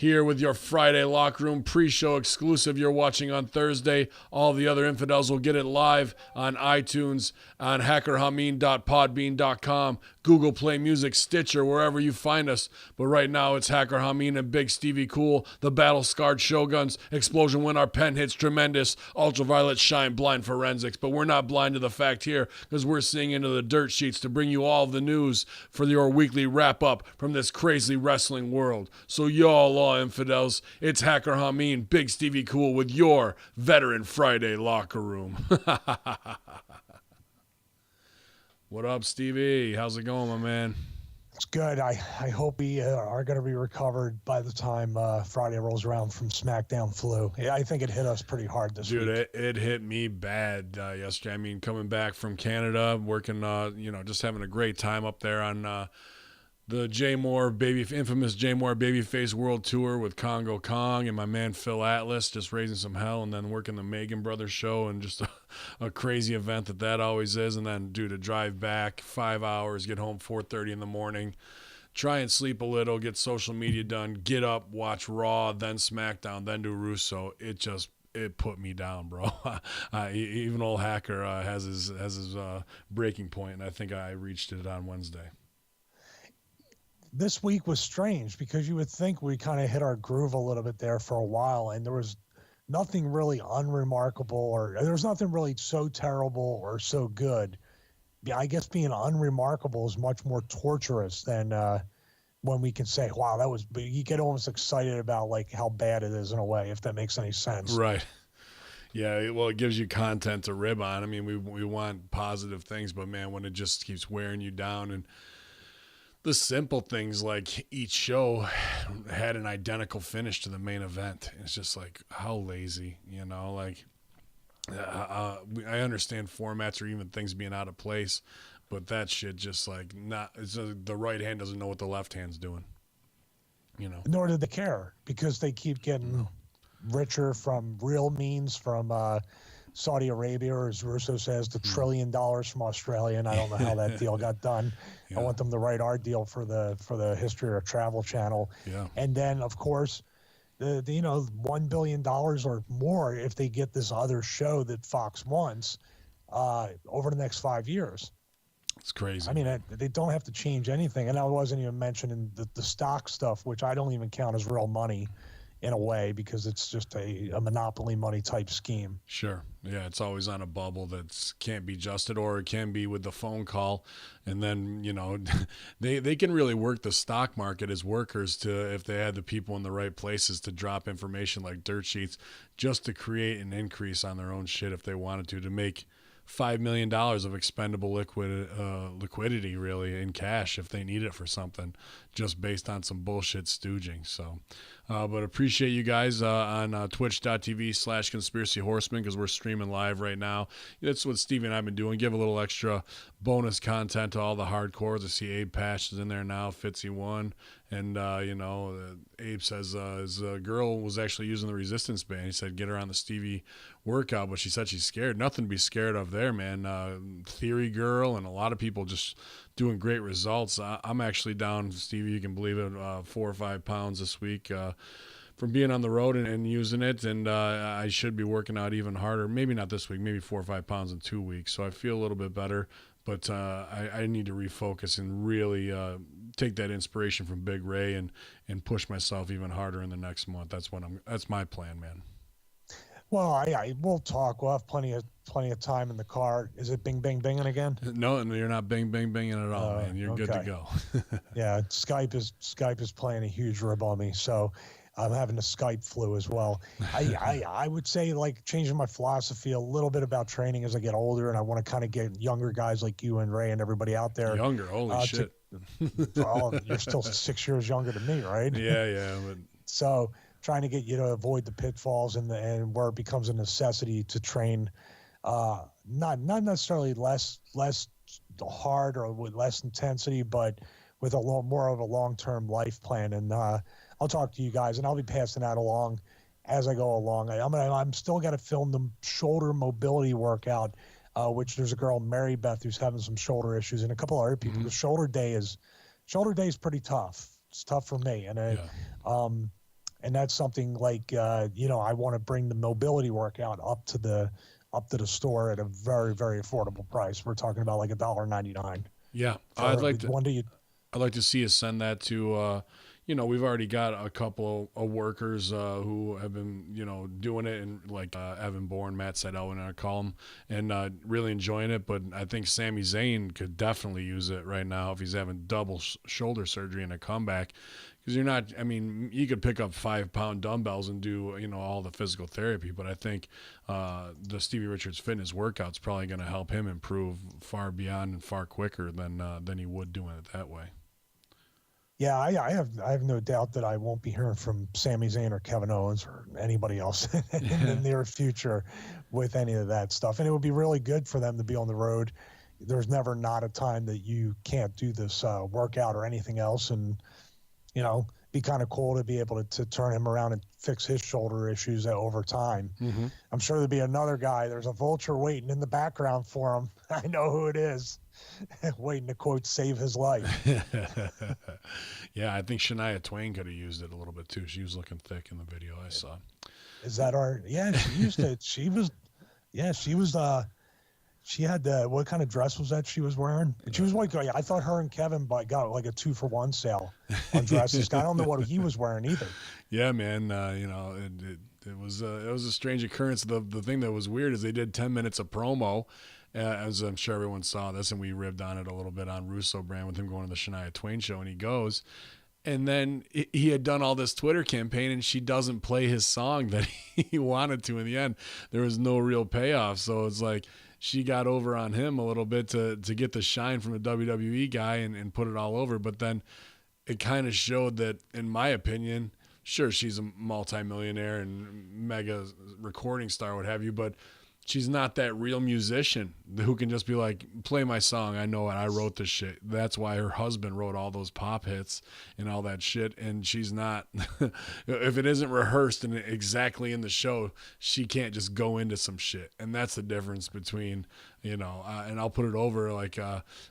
here with your Friday Locker Room pre-show exclusive you're watching on Thursday. All the other infidels will get it live on iTunes, on hackerhameen.podbean.com, Google Play Music, Stitcher, wherever you find us. But right now it's Hacker Hameen and Big Stevie Cool, the battle-scarred Shoguns, Explosion When Our Pen Hits Tremendous, Ultraviolet Shine, Blind Forensics. But we're not blind to the fact here because we're seeing into the dirt sheets to bring you all the news for your weekly wrap-up from this crazy wrestling world. So y'all law infidels, it's Hacker Hameen, Big Stevie Cool with your Veteran Friday Locker Room. What up, Stevie? How's it going, my man? It's good. I hope we are going to be recovered by the time Friday rolls around from SmackDown flu. Yeah, I think it hit us pretty hard this week. Dude, it hit me bad yesterday. I mean, coming back from Canada, working, just having a great time up there on the infamous Jay Moore Babyface World Tour with Congo Kong and my man Phil Atlas, just raising some hell, and then working the Megan Brothers show, and just a crazy event that always is. And then, dude, to drive back 5 hours, get home 4:30 in the morning, try and sleep a little, get social media done, get up, watch Raw, then SmackDown, then do Russo. It put me down, bro. Even old Hacker has his breaking point, and I think I reached it on Wednesday. This week was strange because you would think we kind of hit our groove a little bit there for a while, and there was nothing really unremarkable, or there was nothing really so terrible or so good. Yeah, I guess being unremarkable is much more torturous than when we can say, wow, that was, you get almost excited about like how bad it is in a way, if that makes any sense. Right. Yeah, well, it gives you content to rib on. I mean, we want positive things, but man, when it just keeps wearing you down, and the simple things like each show had an identical finish to the main event. It's just like, how lazy, like I understand formats or even things being out of place, but that shit just like the right hand doesn't know what the left hand's doing, Nor did they care because they keep getting richer from real means from Saudi Arabia, or as Russo says, the $1 trillion from Australia, and I don't know how that deal got done. Yeah. I want them to write our deal for the History or Travel Channel. Yeah. And then, of course, the $1 billion or more if they get this other show that Fox wants over the next 5 years. It's crazy. I mean, they don't have to change anything. And I wasn't even mentioning the stock stuff, which I don't even count as real money in a way, because it's just a monopoly money type scheme. Sure. Yeah, it's always on a bubble that can't be adjusted, or it can be with the phone call. And then, they can really work the stock market as workers if they had the people in the right places to drop information like dirt sheets just to create an increase on their own shit if they wanted to make $5 million of expendable liquidity really in cash if they need it for something, just based on some bullshit stooging. So, but appreciate you guys on twitch.tv/conspiracy horseman, because we're streaming live right now. That's what Stevie and I have been doing. Give a little extra bonus content to all the hardcores. I see Abe Patch is in there now, Fitzy one. And, Abe says his girl was actually using the resistance band. He said, get her on the Stevie workout, but she said she's scared. Nothing to be scared of there, man. Theory Girl and a lot of people just doing great results. I'm actually down, Stevie, you can believe it, 4 or 5 pounds this week from being on the road and using it. And I should be working out even harder. Maybe not this week, maybe 4 or 5 pounds in 2 weeks. So I feel a little bit better. But I need to refocus and really take that inspiration from Big Ray and push myself even harder in the next month. That's my plan, man. Well, we'll talk. We'll have plenty of time in the car. Is it bing, bing, binging again? No, you're not bing, bing, binging at all, man. You're good to go. Yeah, Skype is playing a huge rib on me, so I'm having the Skype flu as well. I would say, like, changing my philosophy a little bit about training as I get older, and I want to kind of get younger guys like you and Ray and everybody out there. Younger, holy shit. You're still 6 years younger than me, right? Yeah. But... So trying to get you to avoid the pitfalls and where it becomes a necessity to train, not necessarily less hard or with less intensity, but with a lot more of a long-term life plan. And I'll talk to you guys, and I'll be passing that along as I go along. I'm still got to film the shoulder mobility workout, which there's a girl, Mary Beth, who's having some shoulder issues, and a couple other people. The shoulder day is pretty tough. It's tough for me, and and that's something like I want to bring the mobility workout up to the store at a very, very affordable price. We're talking about like $1.99 Yeah, for one day. I'd like to see us send that to, we've already got a couple of workers who have been, doing it, and like Evan Bourne, Matt Seidel, when I call him, and really enjoying it. But I think Sami Zayn could definitely use it right now if he's having double shoulder surgery and a comeback. Because you're not, I mean, you could pick up 5-pound dumbbells and do, all the physical therapy, but I think the Stevie Richards fitness workout's probably going to help him improve far beyond and far quicker than he would doing it that way. Yeah, I have no doubt that I won't be hearing from Sami Zayn or Kevin Owens or anybody else in the near future with any of that stuff. And it would be really good for them to be on the road. There's never not a time that you can't do this workout or anything else. And, be kind of cool to be able to turn him around and fix his shoulder issues over time. Mm-hmm. I'm sure there'll be another guy. There's a vulture waiting in the background for him. I know who it is. Waiting to, quote, save his life. Yeah, I think Shania Twain could have used it a little bit too. She was looking thick in the video I saw. Is that our? Yeah, she used it. She was. She had what kind of dress was that she was wearing? And she was like, I thought her and Kevin got like a 2-for-1 sale on dresses. I don't know what he was wearing either. Yeah, man. It was a strange occurrence. The thing that was weird is they did 10 minutes of promo. As I'm sure everyone saw this, and we ribbed on it a little bit on Russo brand with him going to the Shania Twain show, and he goes, and then he had done all this Twitter campaign, and she doesn't play his song that he wanted to in the end. There was no real payoff, so it's like she got over on him a little bit to get the shine from a WWE guy and put it all over, but then it kind of showed that, in my opinion, sure, she's a multimillionaire and mega recording star, what have you, but she's not that real musician who can just be like, play my song. I know it. I wrote this shit. That's why her husband wrote all those pop hits and all that shit. And she's not, if it isn't rehearsed and exactly in the show, she can't just go into some shit. And that's the difference between, and I'll put it over like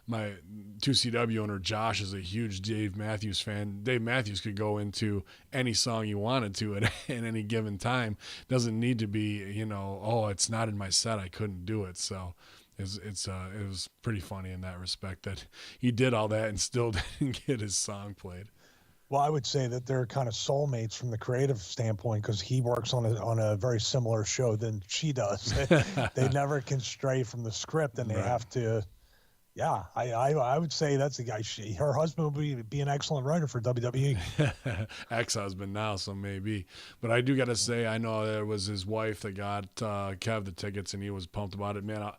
my 2CW owner, Josh, is a huge Dave Matthews fan. Dave Matthews could go into any song he wanted to at any given time. Doesn't need to be, it's not in my set, I couldn't do it. So it was pretty funny in that respect that he did all that and still didn't get his song played. Well, I would say that they're kind of soulmates from the creative standpoint because he works on a very similar show than she does. They never can stray from the script, and they Right. have to. Yeah, I would say that's the guy. Her husband would be an excellent writer for WWE. Ex-husband now, so maybe. But I do got to say, I know it was his wife that got Kev the tickets, and he was pumped about it. Man,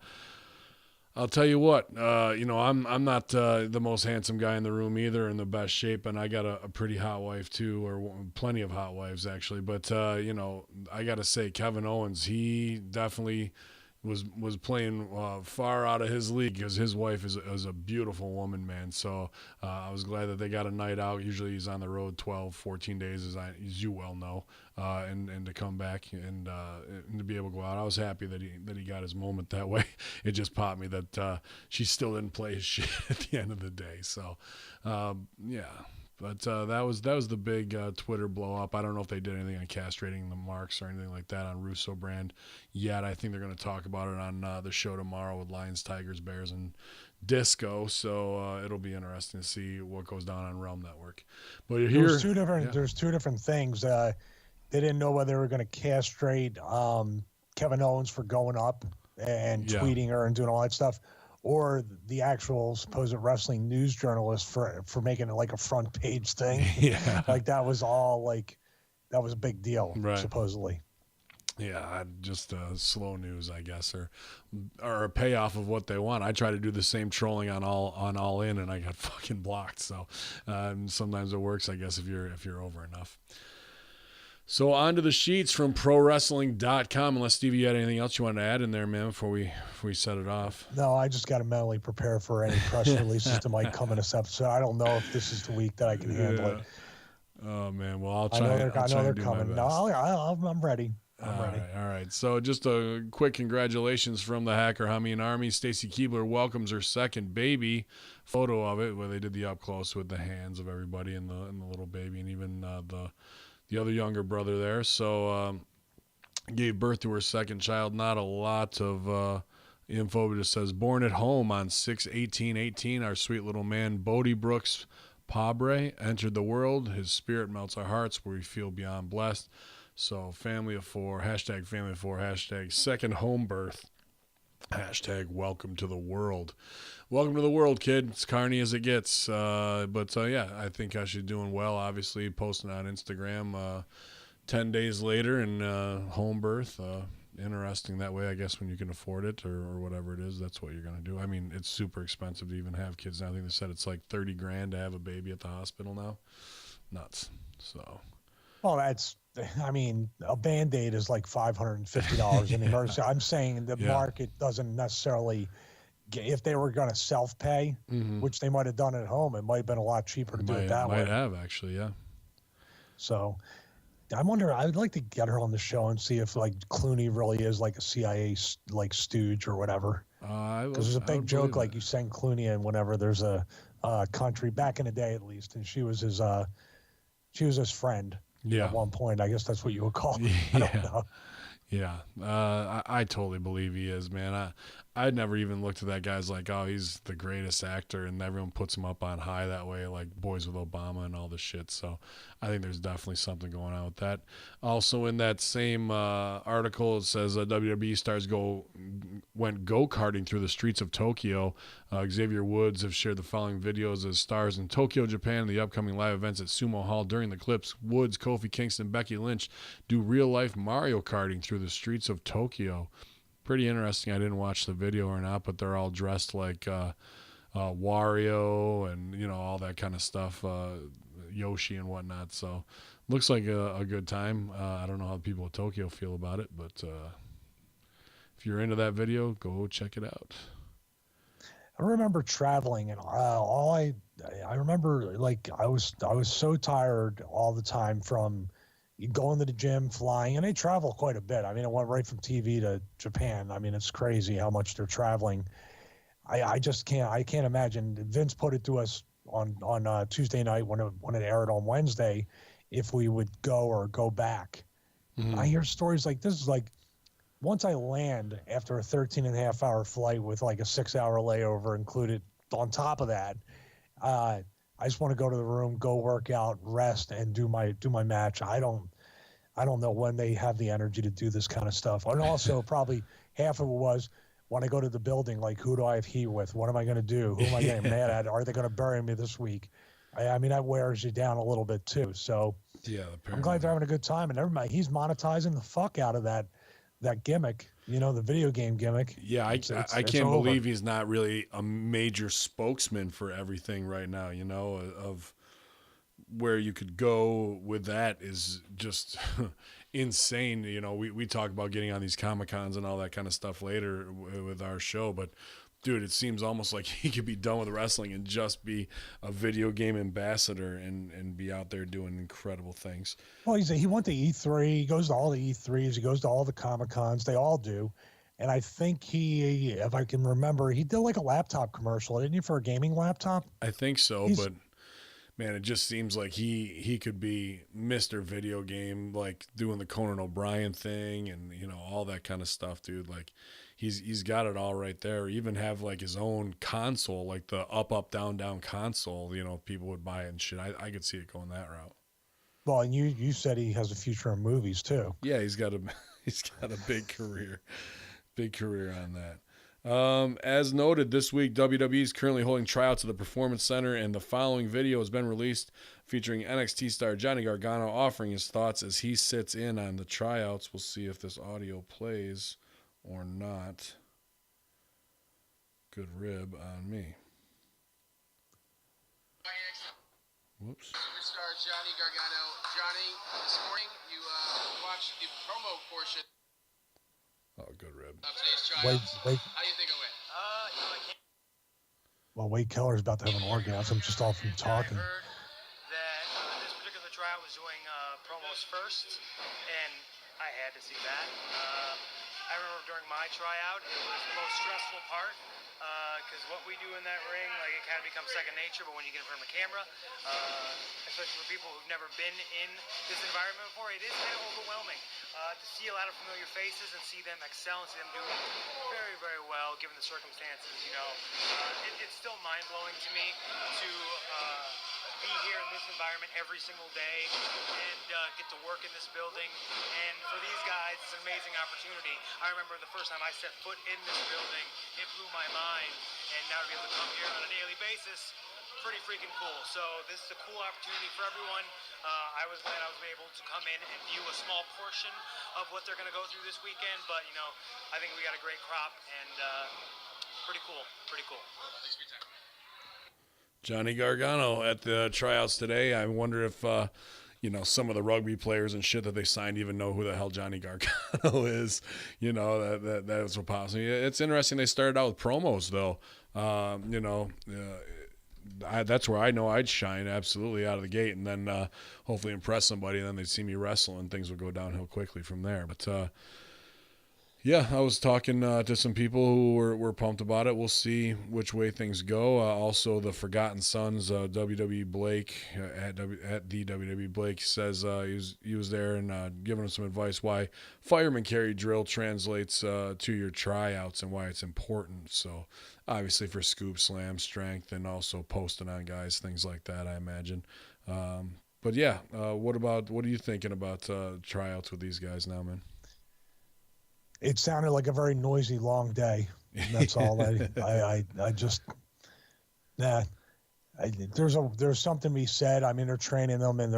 I'll tell you what, I'm not the most handsome guy in the room either, in the best shape, and I got a pretty hot wife too, or plenty of hot wives actually. But I got to say, Kevin Owens, he definitely was playing far out of his league because his wife is a beautiful woman, man. So I was glad that they got a night out. Usually he's on the road 12, 14 days, as you well know, and to come back and to be able to go out. I was happy that he got his moment that way. It just popped me that she still didn't play his shit at the end of the day. So yeah. But that was the big Twitter blow up. I don't know if they did anything on castrating the marks or anything like that on Russo brand yet. I think they're going to talk about it on the show tomorrow with Lions, Tigers, Bears, and Disco. So it'll be interesting to see what goes down on Realm Network. But here, There's two different things. They didn't know whether they were going to castrate Kevin Owens for going up and tweeting her and doing all that stuff, or the actual supposed wrestling news journalist for making it like a front page thing. Yeah. Like that was a big deal, Right. supposedly. Yeah, just slow news, I guess, or a payoff of what they want. I try to do the same trolling on all in, and I got fucking blocked. So sometimes it works, I guess, if you're over enough. So on to the sheets from ProWrestling.com. Unless Stevie, you had anything else you wanted to add in there, man, before we set it off. No, I just got to mentally prepare for any press releases that might come in this episode. I don't know if this is the week that I can handle it. Oh man, well I'll I try. know they're do coming. my best. No, I'm ready. I'm ready. All right. So just a quick congratulations from the Hacker Hummy and Army. Stacy Keebler welcomes her second baby. Photo of it where they did the up close with the hands of everybody and the little baby, and even the other younger brother there. So gave birth to her second child. Not a lot of info, but it says born at home on 6/18/18. Our sweet little man Bodie Brooks Pabre entered the world. His spirit melts our hearts where we feel beyond blessed. So family of four, hashtag family of four, hashtag second home birth, hashtag welcome to the world. Welcome to the world, kid. It's carny as it gets. But yeah, I think she's doing well. Obviously, posting on Instagram 10 days later and home birth. Interesting that way, I guess, when you can afford it or whatever it is, that's what you're going to do. I mean, it's super expensive to even have kids now. I think they said it's like 30 grand to have a baby at the hospital now. Nuts. So. Well, I mean, a Band-Aid is like $550 in the emergency. I'm saying the market doesn't necessarily if they were going to self-pay, which they might have done at home, it might have been a lot cheaper to do it that way. Might have, actually, yeah. So I wonder, I'd like to get her on the show and see if like Clooney really is like a CIA like stooge or whatever. Because there's a big joke like you send Clooney in whenever there's a country, back in the day at least, and she was his friend. Yeah. At one point, I guess that's what you would call it. I don't know. Yeah, I totally believe he is, man. I'd never even looked at that guy as like, oh, he's the greatest actor, and everyone puts him up on high that way, like Boys with Obama and all this shit. So I think there's definitely something going on with that. Also, in that same article, it says WWE stars went go-karting through the streets of Tokyo. Xavier Woods have shared the following videos as stars in Tokyo, Japan, and the upcoming live events at Sumo Hall. During the clips, Woods, Kofi Kingston, Becky Lynch do real-life Mario karting through the streets of Tokyo. Pretty interesting. I didn't watch the video or not, but they're all dressed like Wario and all that kind of stuff, Yoshi and whatnot. So looks like a good time. I don't know how the people of Tokyo feel about it, but if you're into that video, go check it out. I remember traveling, and I remember like I was so tired all the time from going to the gym, flying, and they travel quite a bit. I mean, it went right from TV to Japan. I mean, it's crazy how much they're traveling. I just can't imagine. Vince put it to us on Tuesday night when it aired on Wednesday, if we would go back. I hear stories like this. Is like once I land after a 13.5-hour flight with like a 6-hour layover included on top of that, I just want to go to the room, go work out, rest, and do my match. I don't know when they have the energy to do this kind of stuff. And also probably half of it was when I go to the building, like, who do I have heat with? What am I going to do? Who am I getting mad at? Are they going to bury me this week? I mean, that wears you down a little bit too. So yeah, I'm glad they're having a good time. And everybody, he's monetizing the fuck out of that gimmick, the video game gimmick. Yeah, I can't believe he's not really a major spokesman for everything right now, of where you could go with that is just insane. We talk about getting on these Comic-Cons and all that kind of stuff later with our show, but dude, it seems almost like he could be done with wrestling and just be a video game ambassador and be out there doing incredible things. Well, he went to E3. He goes to all the E3s. He goes to all the Comic-Cons. They all do. And I think he, if I can remember, he did like a laptop commercial, didn't he, for a gaming laptop? I think so, but man, it just seems like he could be Mr. Video Game, like doing the Conan O'Brien thing and, all that kind of stuff, dude. Like, he's got it all right there. Even have like his own console, like the up, down, down console, people would buy it and shit. I could see it going that route. Well, and you said he has a future in movies too. Yeah, he's got a big career. Big career on that. As noted, this week, WWE is currently holding tryouts at the Performance Center, and the following video has been released featuring NXT star Johnny Gargano offering his thoughts as he sits in on the tryouts. We'll see if this audio plays or not. Good rib on me. Whoops. Superstar Johnny Gargano. Johnny, this morning you watched the promo portion. Oh, good rib. Wait. How do you think it went? Well, Wade Keller's about to have an orgasm just off from talking. I heard that this particular tryout was doing promos first, and I had to see that. I remember during my tryout, it was the most stressful part because what we do in that ring, like, it kind of becomes second nature. But when you get in front of a camera, especially for people who've never been in this environment before, it is kind of overwhelming to see a lot of familiar faces and see them excel and see them do very, very well given the circumstances. It's still mind-blowing to me to be here in this environment every single day and get to work in this building. And for these guys, it's an amazing opportunity. I remember the first time I set foot in this building, it blew my mind. And now to be able to come here on a daily basis, pretty freaking cool. So this is a cool opportunity for everyone. I was glad I was able to come in and view a small portion of what they're going to go through this weekend. But, I think we got a great crop and pretty cool. Pretty cool. Thanks for your time. Johnny Gargano at the tryouts today. I wonder if, some of the rugby players and shit that they signed even know who the hell Johnny Gargano is. That is what possible. It's interesting. They started out with promos, though. That's where I know I'd shine absolutely out of the gate, and then hopefully impress somebody, and then they'd see me wrestle, and things would go downhill quickly from there. But yeah, I was talking to some people who were pumped about it. We'll see which way things go. Also, the Forgotten Sons, WWE Blake at the WWE Blake says he was there and giving him some advice why fireman carry drill translates to your tryouts and why it's important. So obviously for scoop, slam, strength, and also posting on guys, things like that, I imagine. But yeah, what are you thinking about tryouts with these guys now, man? It sounded like a very noisy, long day. And that's all. There's something to be said. I mean, they're training them, and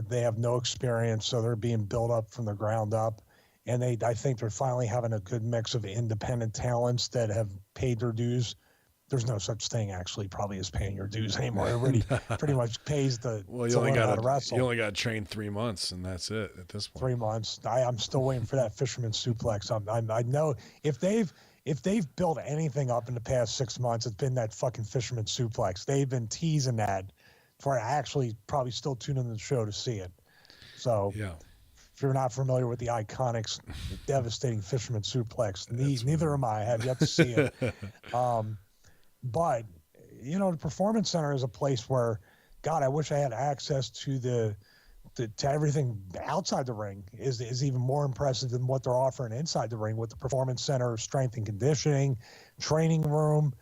they have no experience, so they're being built up from the ground up. And I think they're finally having a good mix of independent talents that have paid their dues. There's no such thing actually probably as paying your dues anymore. Everybody pretty much pays to learn how to wrestle. You only got to train 3 months, and that's it at this point. 3 months. I'm still waiting for that fisherman suplex. I know if they've built anything up in the past 6 months, it's been that fucking fisherman suplex. They've been teasing that for actually probably still tune in the show to see it. So yeah. If you're not familiar with the iconic, devastating fisherman suplex, neither am I. I have yet to see it. But, the Performance Center is a place where, God, I wish I had access to everything outside the ring is even more impressive than what they're offering inside the ring with the Performance Center, strength and conditioning, training room.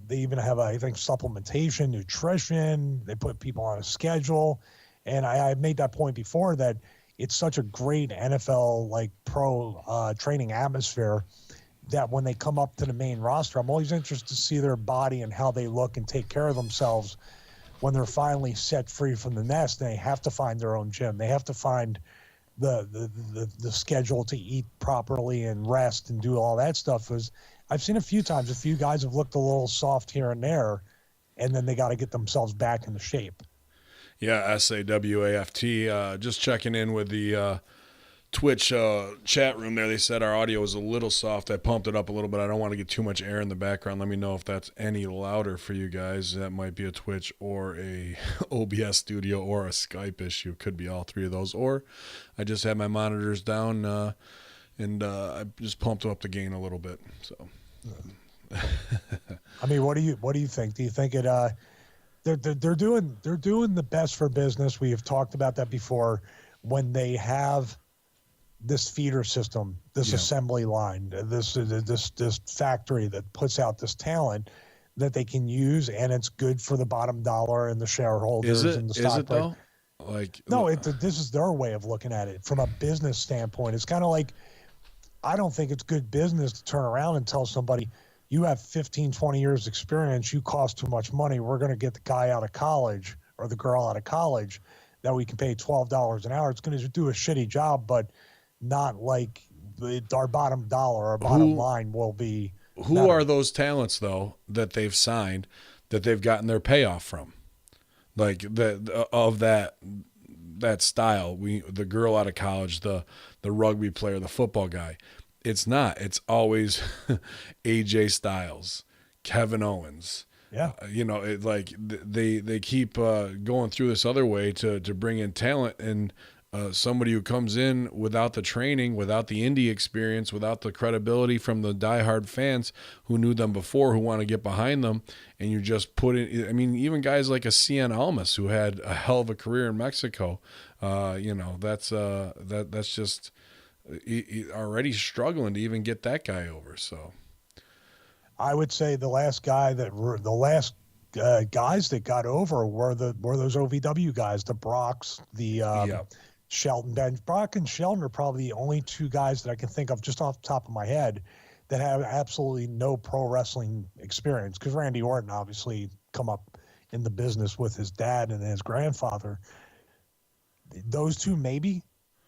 They even have, I think, supplementation, nutrition. They put people on a schedule. And I made that point before that it's such a great NFL, pro training atmosphere that when they come up to the main roster, I'm always interested to see their body and how they look and take care of themselves when they're finally set free from the nest. They have to find their own gym. They have to find the schedule to eat properly and rest and do all that stuff. I've seen a few times, a few guys have looked a little soft here and there, and then they got to get themselves back into shape. Yeah, SAWAFT. Just checking in with the Twitch chat room there. They said our audio was a little soft. I pumped it up a little bit. I don't want to get too much air in the background. Let me know if that's any louder for you guys. That might be a Twitch or a OBS studio or a Skype issue. Could be all three of those. Or I just had my monitors down and I just pumped up the gain a little bit. So, I mean, what do you think? Do you think it? They're doing the best for business. We have talked about that before. When they have this feeder system, this assembly line, this factory that puts out this talent that they can use, and it's good for the bottom dollar and the shareholders and the stock. Is it though? No, this is their way of looking at it from a business standpoint. It's kind of like, I don't think it's good business to turn around and tell somebody, you have 15, 20 years experience, you cost too much money. We're going to get the guy out of college or the girl out of college that we can pay $12 an hour. It's going to do a shitty job, but not like our bottom dollar, our bottom line will be. Who better. are those talents though that they've signed that they've gotten their payoff from? Like of that style, the girl out of college, the rugby player, the football guy. It's not. It's always AJ Styles, Kevin Owens. Yeah. They keep going through this other way to bring in talent, and somebody who comes in without the training, without the indie experience, without the credibility from the diehard fans who knew them before, who want to get behind them, and you just put in. I mean, even guys like a Cian Almas, who had a hell of a career in Mexico, that's just already struggling to even get that guy over. So, I would say the last guys that got over were those OVW guys, the Brocks, the Shelton Ben. Brock and Shelton are probably the only two guys that I can think of just off the top of my head that have absolutely no pro wrestling experience. Because Randy Orton obviously come up in the business with his dad and his grandfather. Those two maybe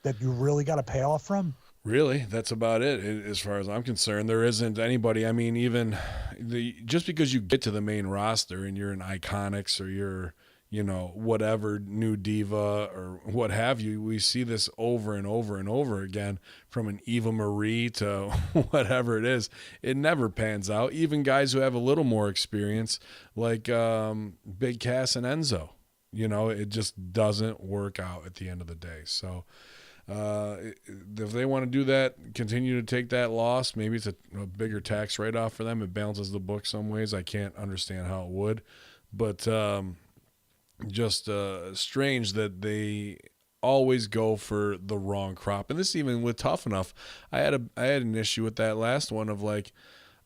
that you really got to pay off from. Really, that's about it as far as I'm concerned. There isn't anybody. I mean, even just because you get to the main roster and you're an Iconics or you're, whatever new diva or what have you, we see this over and over and over again, from an Eva Marie to whatever it is. It never pans out. Even guys who have a little more experience, like Big Cass and Enzo, it just doesn't work out at the end of the day. So, if they want to do that, continue to take that loss, maybe it's a bigger tax write-off for them. It balances the book some ways. I can't understand how it would, but just strange that they always go for the wrong crop. And this, even with Tough Enough, I had an issue with that last one of like,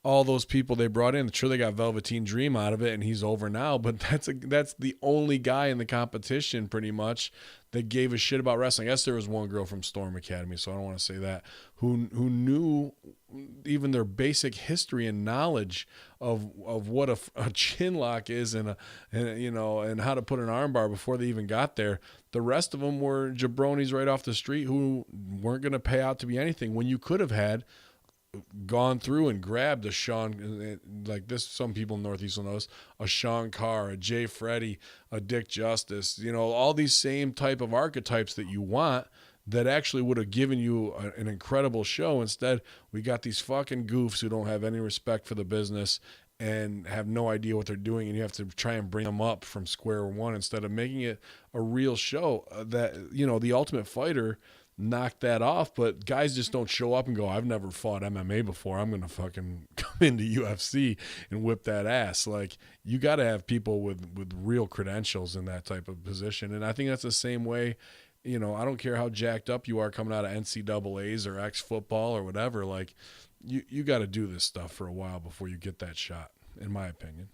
all those people they brought in, sure, they got Velveteen Dream out of it and he's over now, but that's the only guy in the competition pretty much that gave a shit about wrestling. I guess there was one girl from Storm Academy, so I don't want to say that, who knew even their basic history and knowledge of what a chin lock is and how to put an armbar before they even got there. The rest of them were jabronis right off the street who weren't going to pay out to be anything, when you could have had gone through and grabbed a Sean, like this, some people in Northeast will know this, a Sean Carr, a Jay Freddy, a Dick Justice, all these same type of archetypes that you want that actually would have given you an incredible show. Instead, we got these fucking goofs who don't have any respect for the business and have no idea what they're doing, and you have to try and bring them up from square one instead of making it a real show. That, the Ultimate Fighter knock that off, but guys just don't show up and go, I've never fought MMA before, I'm gonna fucking come into UFC and whip that ass. Like, you got to have people with real credentials in that type of position. And I think that's the same way, I don't care how jacked up you are coming out of NCAAs or X football or whatever, like you got to do this stuff for a while before you get that shot, in my opinion.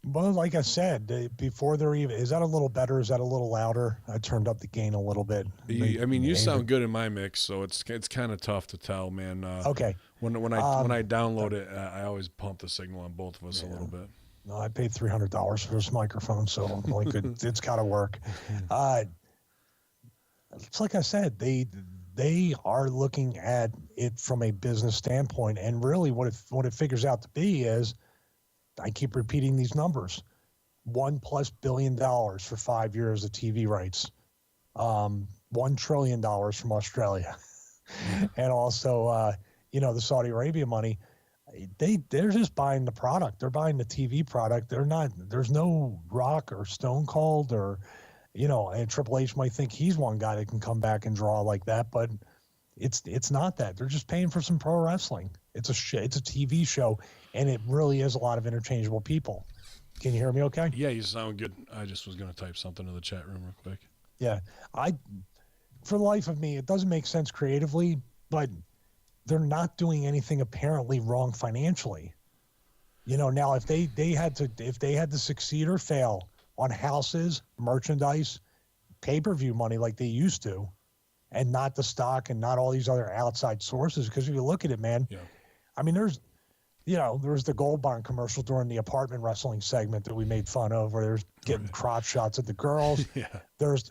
Well, like I said, before they're even, is that a little better? Is that a little louder? I turned up the gain a little bit. You sound good in my mix, so it's kind of tough to tell, man. Okay. When I download it, I always pump the signal on both of us a little bit. No, I paid $300 for this microphone, so it's got to work. It's like I said, they are looking at it from a business standpoint, and really what it figures out to be is, I keep repeating these numbers: $1+ billion for 5 years of TV rights, $1 trillion from Australia, and also the Saudi Arabia money. They're just buying the product. They're buying the TV product. They're not. There's no Rock or Stone Cold or and Triple H might think he's one guy that can come back and draw like that, but it's not that. They're just paying for some pro wrestling. It's a TV show, and it really is a lot of interchangeable people. Can you hear me okay? Yeah, you sound good. I just was going to type something in the chat room real quick. Yeah. For the life of me, it doesn't make sense creatively, but they're not doing anything apparently wrong financially. Now if they had to succeed or fail on houses, merchandise, pay-per-view money like they used to, and not the stock and not all these other outside sources, because if you look at it, man, yeah. I mean, there's the Gold Bond commercial during the apartment wrestling segment that we made fun of, where there's getting crotch shots at the girls. Yeah. There's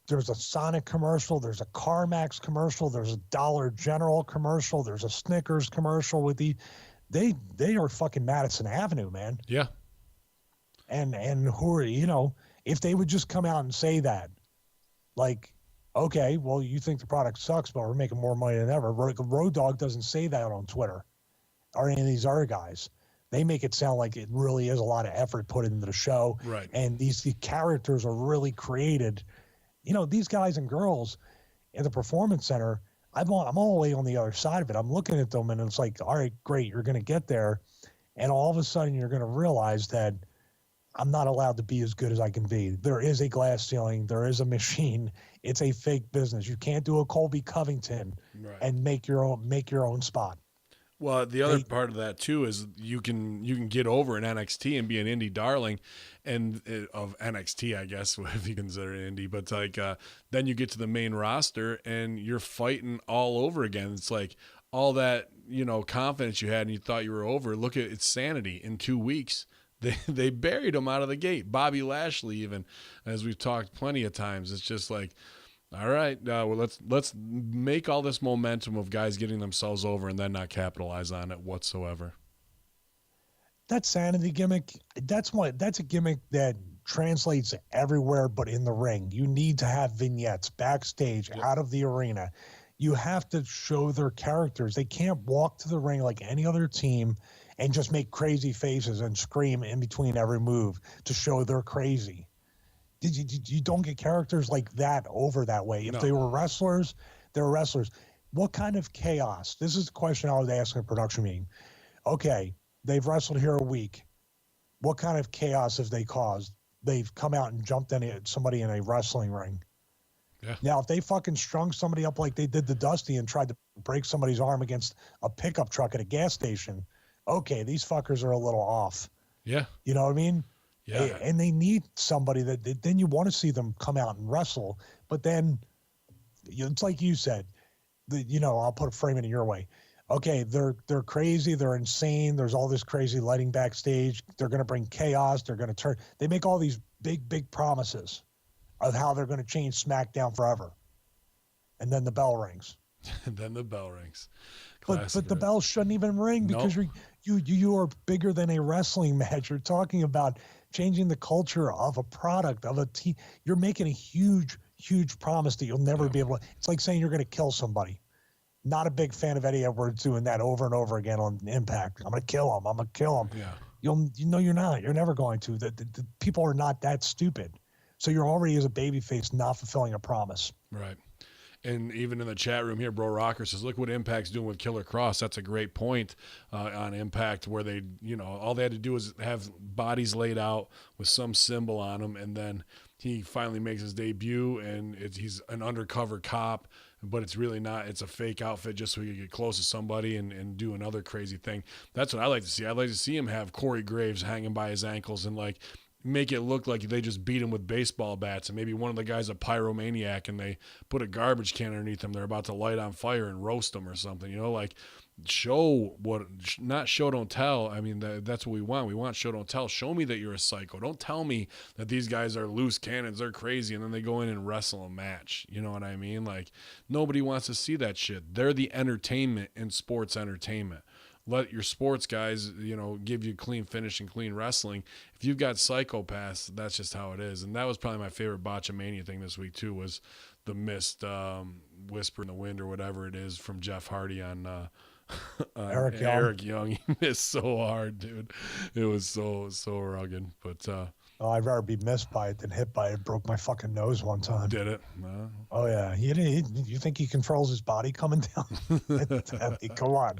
a Sonic commercial. There's a CarMax commercial. There's a Dollar General commercial. There's a Snickers commercial with they are fucking Madison Avenue, man. Yeah. And who are, if they would just come out and say that, like, okay, well, you think the product sucks, but we're making more money than ever. Road Dogg doesn't say that on Twitter or any of these other guys. They make it sound like it really is a lot of effort put into the show. Right. And the characters are really created these guys and girls in the performance center, I'm all the way on the other side of it. I'm looking at them and it's like, all right, great, you're going to get there. And all of a sudden you're going to realize that I'm not allowed to be as good as I can be. There is a glass ceiling. There is a machine. It's a fake business. You can't do a Colby Covington and make your own spot. Well, the other part of that too is you can get over in NXT and be an indie darling, and of NXT, I guess, if you consider it indie. But like then you get to the main roster and you're fighting all over again. It's like all that confidence you had and you thought you were over. Look at its sanity in 2 weeks. They buried him out of the gate. Bobby Lashley, even, as we've talked plenty of times, it's just like, all right, well, let's make all this momentum of guys getting themselves over and then not capitalize on it whatsoever. That sanity gimmick, that's a gimmick that translates everywhere but in the ring. You need to have vignettes backstage, out of the arena. You have to show their characters. They can't walk to the ring like any other team and just make crazy faces and scream in between every move to show they're crazy. You don't get characters like that over that way. If they were wrestlers, they're wrestlers. What kind of chaos? This is the question I was asking a production meeting. Okay, they've wrestled here a week. What kind of chaos have they caused? They've come out and jumped somebody in a wrestling ring. Yeah. Now, if they fucking strung somebody up like they did to Dusty and tried to break somebody's arm against a pickup truck at a gas station, okay, these fuckers are a little off. Yeah. You know what I mean? Yeah. And they need somebody that then you want to see them come out and wrestle. But then it's like you said, I'll put a frame in your way. Okay, they're crazy. They're insane. There's all this crazy lighting backstage. They're going to bring chaos. They're going to they make all these big promises of how they're going to change SmackDown forever. And then the bell rings. And then the bell rings. But the bell shouldn't even ring because you are bigger than a wrestling match. You're talking about changing the culture of a product, of a team. You're making a huge promise that you'll never be able to. It's like saying you're going to kill somebody. Not a big fan of Eddie Edwards doing that over and over again on Impact. I'm going to kill him. I'm going to kill him. Yeah. You're not. You're never going to. The people are not that stupid. So you're already, as a babyface, not fulfilling a promise. Right. And even in the chat room here, Bro Rocker says, look what Impact's doing with Killer Cross. That's a great point on Impact, where they, all they had to do was have bodies laid out with some symbol on them, and then he finally makes his debut, and he's an undercover cop, but it's really not. It's a fake outfit just so he can get close to somebody and do another crazy thing. That's what I like to see. I'd like to see him have Corey Graves hanging by his ankles and, like, make it look like they just beat him with baseball bats, and maybe one of the guys a pyromaniac and they put a garbage can underneath him. They're about to light on fire and roast him or something, like show what, not show, don't tell. I mean, that's what we want. We want show, don't tell. Show me that you're a psycho. Don't tell me that these guys are loose cannons. They're crazy. And then they go in and wrestle a match. You know what I mean? Like, nobody wants to see that shit. They're the entertainment in sports entertainment. Let your sports guys, give you clean finish and clean wrestling. If you've got psychopaths, that's just how it is. And that was probably my favorite Botchamania thing this week, too, was the missed whisper in the wind or whatever it is from Jeff Hardy on Eric Young. He missed so hard, dude. It was so rugged. But I'd rather be missed by it than hit by it. Broke my fucking nose one time. Did it? Oh, yeah. You think he controls his body coming down? Come on.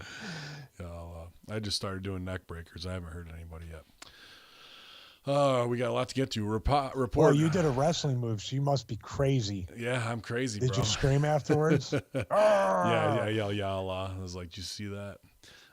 I just started doing neck breakers. I haven't heard anybody yet. We got a lot to get to. Report. Well, you did a wrestling move, so you must be crazy. Yeah, I'm crazy, Did bro. you scream afterwards? Yeah, yell, I was like, did you see that?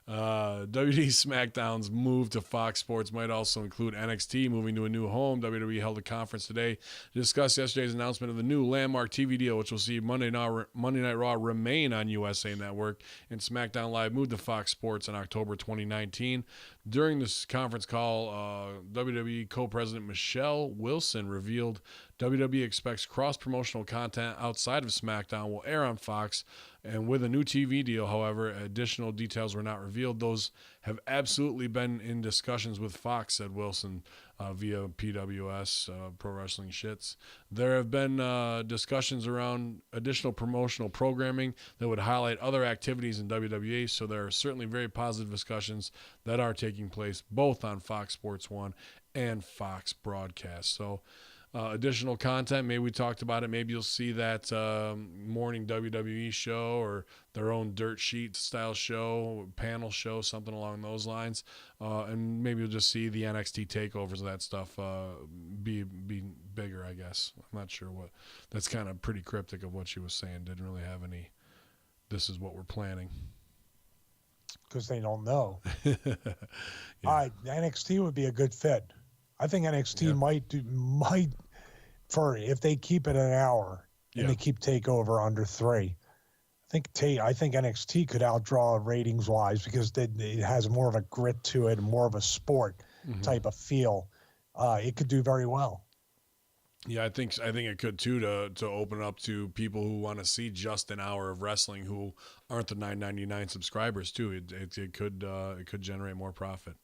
WWE SmackDown's move to Fox Sports might also include NXT moving to a new home. WWE held a conference today to discuss yesterday's announcement of the new landmark TV deal, which will see Monday Night Raw remain on USA Network and SmackDown Live move to Fox Sports in October 2019. During this conference call, WWE co-president Michelle Wilson revealed WWE expects cross-promotional content outside of SmackDown will air on Fox. And with a new TV deal, however, additional details were not revealed. Those have absolutely been in discussions with Fox, said Wilson via PWS, Pro Wrestling Shits. There have been discussions around additional promotional programming that would highlight other activities in WWE, so there are certainly very positive discussions that are taking place both on Fox Sports 1 and Fox Broadcast. So additional content. Maybe we talked about it. Maybe you'll see that morning WWE show or their own dirt sheet style show, panel show, something along those lines. And maybe you'll just see the NXT takeovers of that stuff be bigger, I guess. I'm not sure what. That's kind of pretty cryptic of what she was saying. Didn't really have any, this is what we're planning. Because they don't know. Yeah. All right, NXT would be a good fit. I think NXT might for if they keep it an hour and they keep TakeOver under 3. I think NXT could outdraw ratings wise because it has more of a grit to it and more of a sport type of feel. It could do very well. Yeah, I think it could too to open up to people who want to see just an hour of wrestling who aren't the $9.99 subscribers too. It could generate more profit.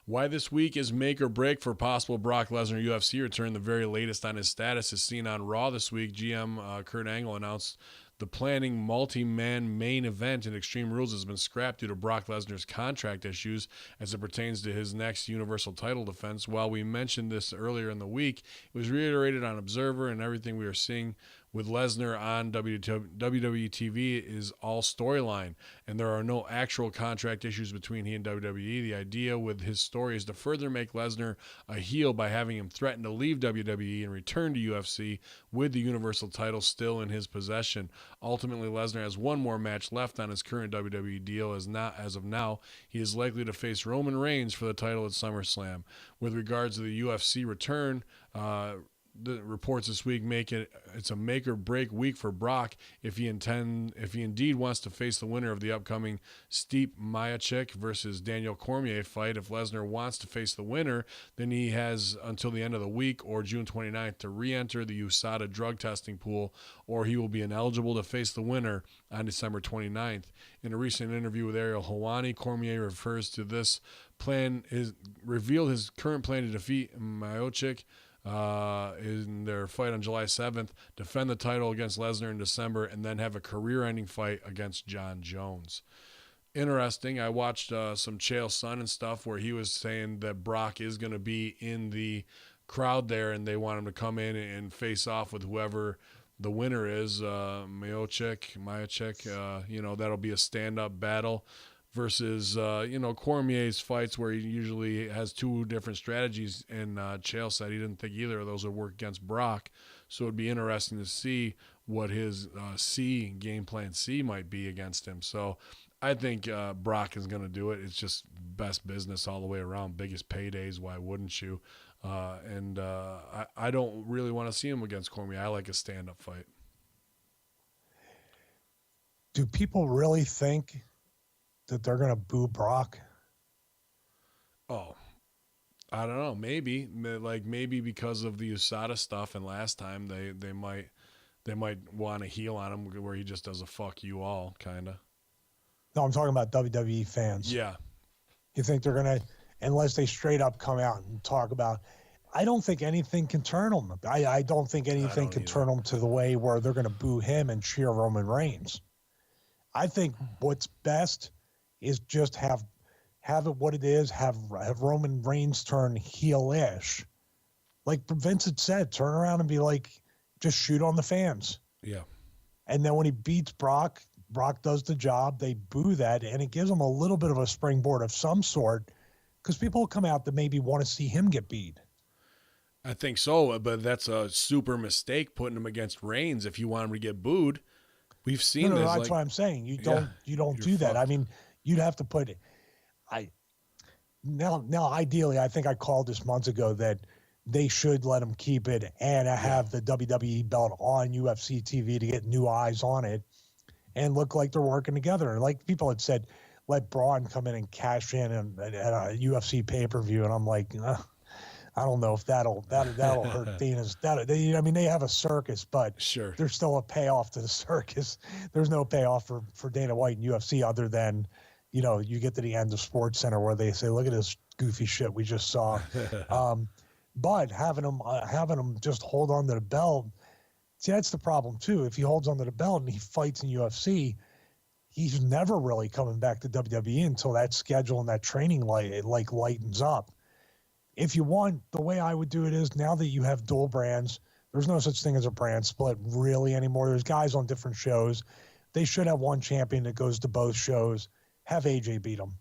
Why this week is make or break for possible Brock Lesnar UFC return. The very latest on his status is seen on Raw this week. GM Kurt Angle announced the planning multi-man main event in Extreme Rules has been scrapped due to Brock Lesnar's contract issues as it pertains to his next Universal title defense. While we mentioned this earlier in the week, it was reiterated on Observer, and everything we are seeing with Lesnar on WWE TV is all storyline, and there are no actual contract issues between he and WWE. The idea with his story is to further make Lesnar a heel by having him threaten to leave WWE and return to UFC with the Universal title still in his possession. Ultimately, Lesnar has one more match left on his current WWE deal. As of now, he is likely to face Roman Reigns for the title at SummerSlam. With regards to the UFC return, the reports this week make it's a make or break week for Brock if he indeed wants to face the winner of the upcoming Stipe Miocic versus Daniel Cormier fight. If Lesnar wants to face the winner, then he has until the end of the week or June 29th to re-enter the USADA drug testing pool, or he will be ineligible to face the winner on December 29th. In a recent interview with Ariel Helwani, Cormier refers to this plan, revealed his current plan to defeat Miocic in their fight on July 7th, defend the title against Lesnar in December, and then have a career-ending fight against John Jones. Interesting. I watched some Chael Sonnen and stuff where he was saying that Brock is going to be in the crowd there, and they want him to come in and face off with whoever the winner is. Miocic, that'll be a stand-up battle. Versus, Cormier's fights where he usually has two different strategies, and Chael said he didn't think either of those would work against Brock. So it'd be interesting to see what his game plan C might be against him. So I think Brock is going to do it. It's just best business all the way around, biggest paydays. Why wouldn't you? I don't really want to see him against Cormier. I like a stand-up fight. Do people really think that they're going to boo Brock? Oh, I don't know. Maybe because of the USADA stuff, and last time they might want to heel on him where he just does a fuck you all kind of. No, I'm talking about WWE fans. Yeah. You think they're going to, unless they straight up come out and talk about, I don't think anything can turn them. I don't think anything can turn them to the way where they're going to boo him and cheer Roman Reigns. I think what's best is just have it what it is, have Roman Reigns turn heel-ish. Like Vince had said, turn around and be like, just shoot on the fans. Yeah. And then when he beats Brock does the job, they boo that, and it gives him a little bit of a springboard of some sort, because people will come out that maybe want to see him get beat. I think so, but that's a super mistake putting him against Reigns if you want him to get booed. We've seen this. That's what I'm saying. You don't do that. I mean, you'd have to put it. Now, ideally, I think I called this months ago that they should let him keep it and have the WWE belt on UFC TV to get new eyes on it and look like they're working together. And like people had said, let Braun come in and cash in at a UFC pay-per-view. And I'm like, I don't know if that'll hurt Dana's. They have a circus, but sure, there's still a payoff to the circus. There's no payoff for Dana White and UFC other than, you get to the end of Sports Center where they say, look at this goofy shit we just saw. But having him just hold on to the belt, see, that's the problem too. If he holds on to the belt and he fights in UFC, he's never really coming back to WWE until that schedule and that training lightens up. if you want, the way I would do it is now that you have dual brands, there's no such thing as a brand split really anymore. There's guys on different shows. They should have one champion that goes to both shows. Have AJ beat him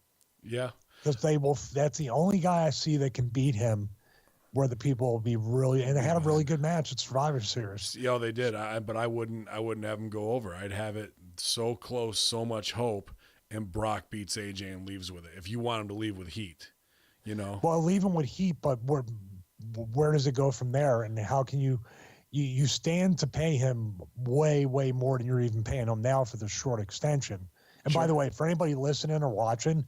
Yeah. because they will. That's the only guy I see that can beat him. Where the people will be really, and they had a really good match at Survivor Series. Yeah, they did. But I wouldn't have them go over. I'd have it so close, so much hope, and Brock beats AJ and leaves with it. If you want him to leave with heat, you know. Well, leave him with heat, but where does it go from there? And how can you stand to pay him way more than you're even paying him now for the short extension? And by the way, for anybody listening or watching,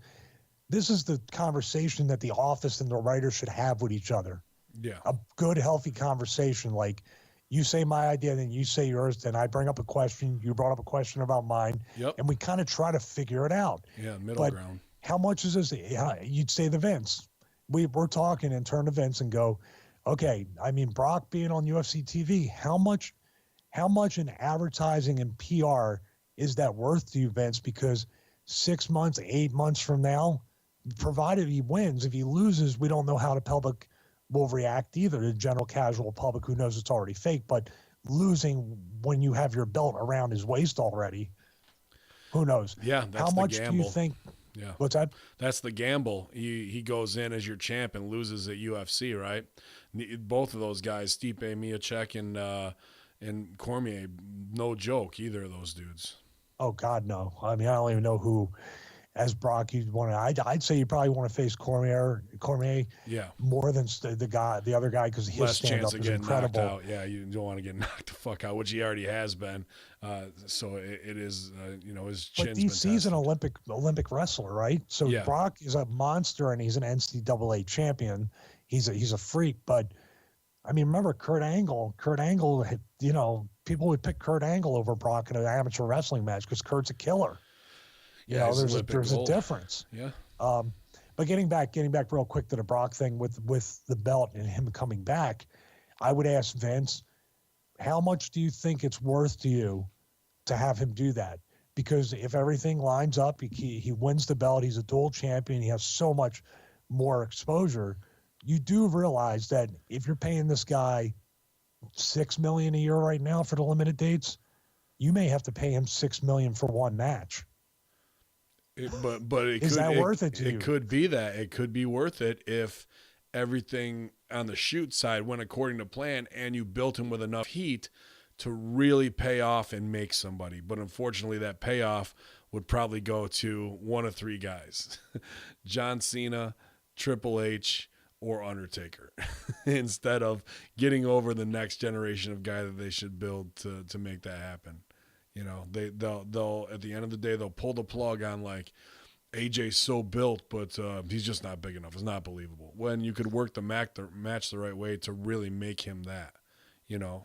this is the conversation that the office and the writers should have with each other. Yeah. A good, healthy conversation. Like you say my idea, then you say yours, then I bring up a question. You brought up a question about mine. Yep. And we kind of try to figure it out. Yeah, middle ground. How much is this? You'd say the Vince. We're talking and turn to Vince and go, okay, I mean, Brock being on UFC TV, how much in advertising and PR is that worth to you, Vince? Because 6 months, 8 months from now, provided he wins, if he loses, we don't know how the public will react either. The general casual public who knows it's already fake, but losing when you have your belt around his waist already, who knows? Yeah, that's how the much gamble. do you think? Yeah. What's that? That's the gamble. He goes in as your champ and loses at UFC, right? Both of those guys, Stipe Miocic and Cormier, no joke, either of those dudes. Oh God, no. I mean, I don't even know who, as Brock, you'd want to. I'd say you probably want to face Cormier, Yeah. more than the other guy because his Less stand chance up of is getting knocked incredible. out. Yeah, you don't want to get knocked the fuck out, which he already has been. So it is, his chin's But been he's an tested. Olympic wrestler, right? So Yeah. Brock is a monster and he's an NCAA champion. He's a freak. But I mean, remember Kurt Angle? Kurt Angle, had, people would pick Kurt Angle over Brock in an amateur wrestling match because Kurt's a killer. Yeah, he's there's Olympic a gold. difference. Yeah. But getting back real quick to the Brock thing with the belt and him coming back, I would ask Vince, how much do you think it's worth to you to have him do that? Because if everything lines up, he wins the belt, he's a dual champion, he has so much more exposure. You do realize that if you're paying this guy $6 million a year right now for the limited dates, you may have to pay him $6 million for one match. But Is that worth it to you? It could be that. It could be worth it if everything on the shoot side went according to plan and you built him with enough heat to really pay off and make somebody. But unfortunately, that payoff would probably go to one of three guys, John Cena, Triple H, or Undertaker, instead of getting over the next generation of guy that they should build to make that happen. They'll at the end of the day, they'll pull the plug on like AJ's so built, but he's just not big enough. It's not believable. When you could work the match the right way to really make him that, Yeah.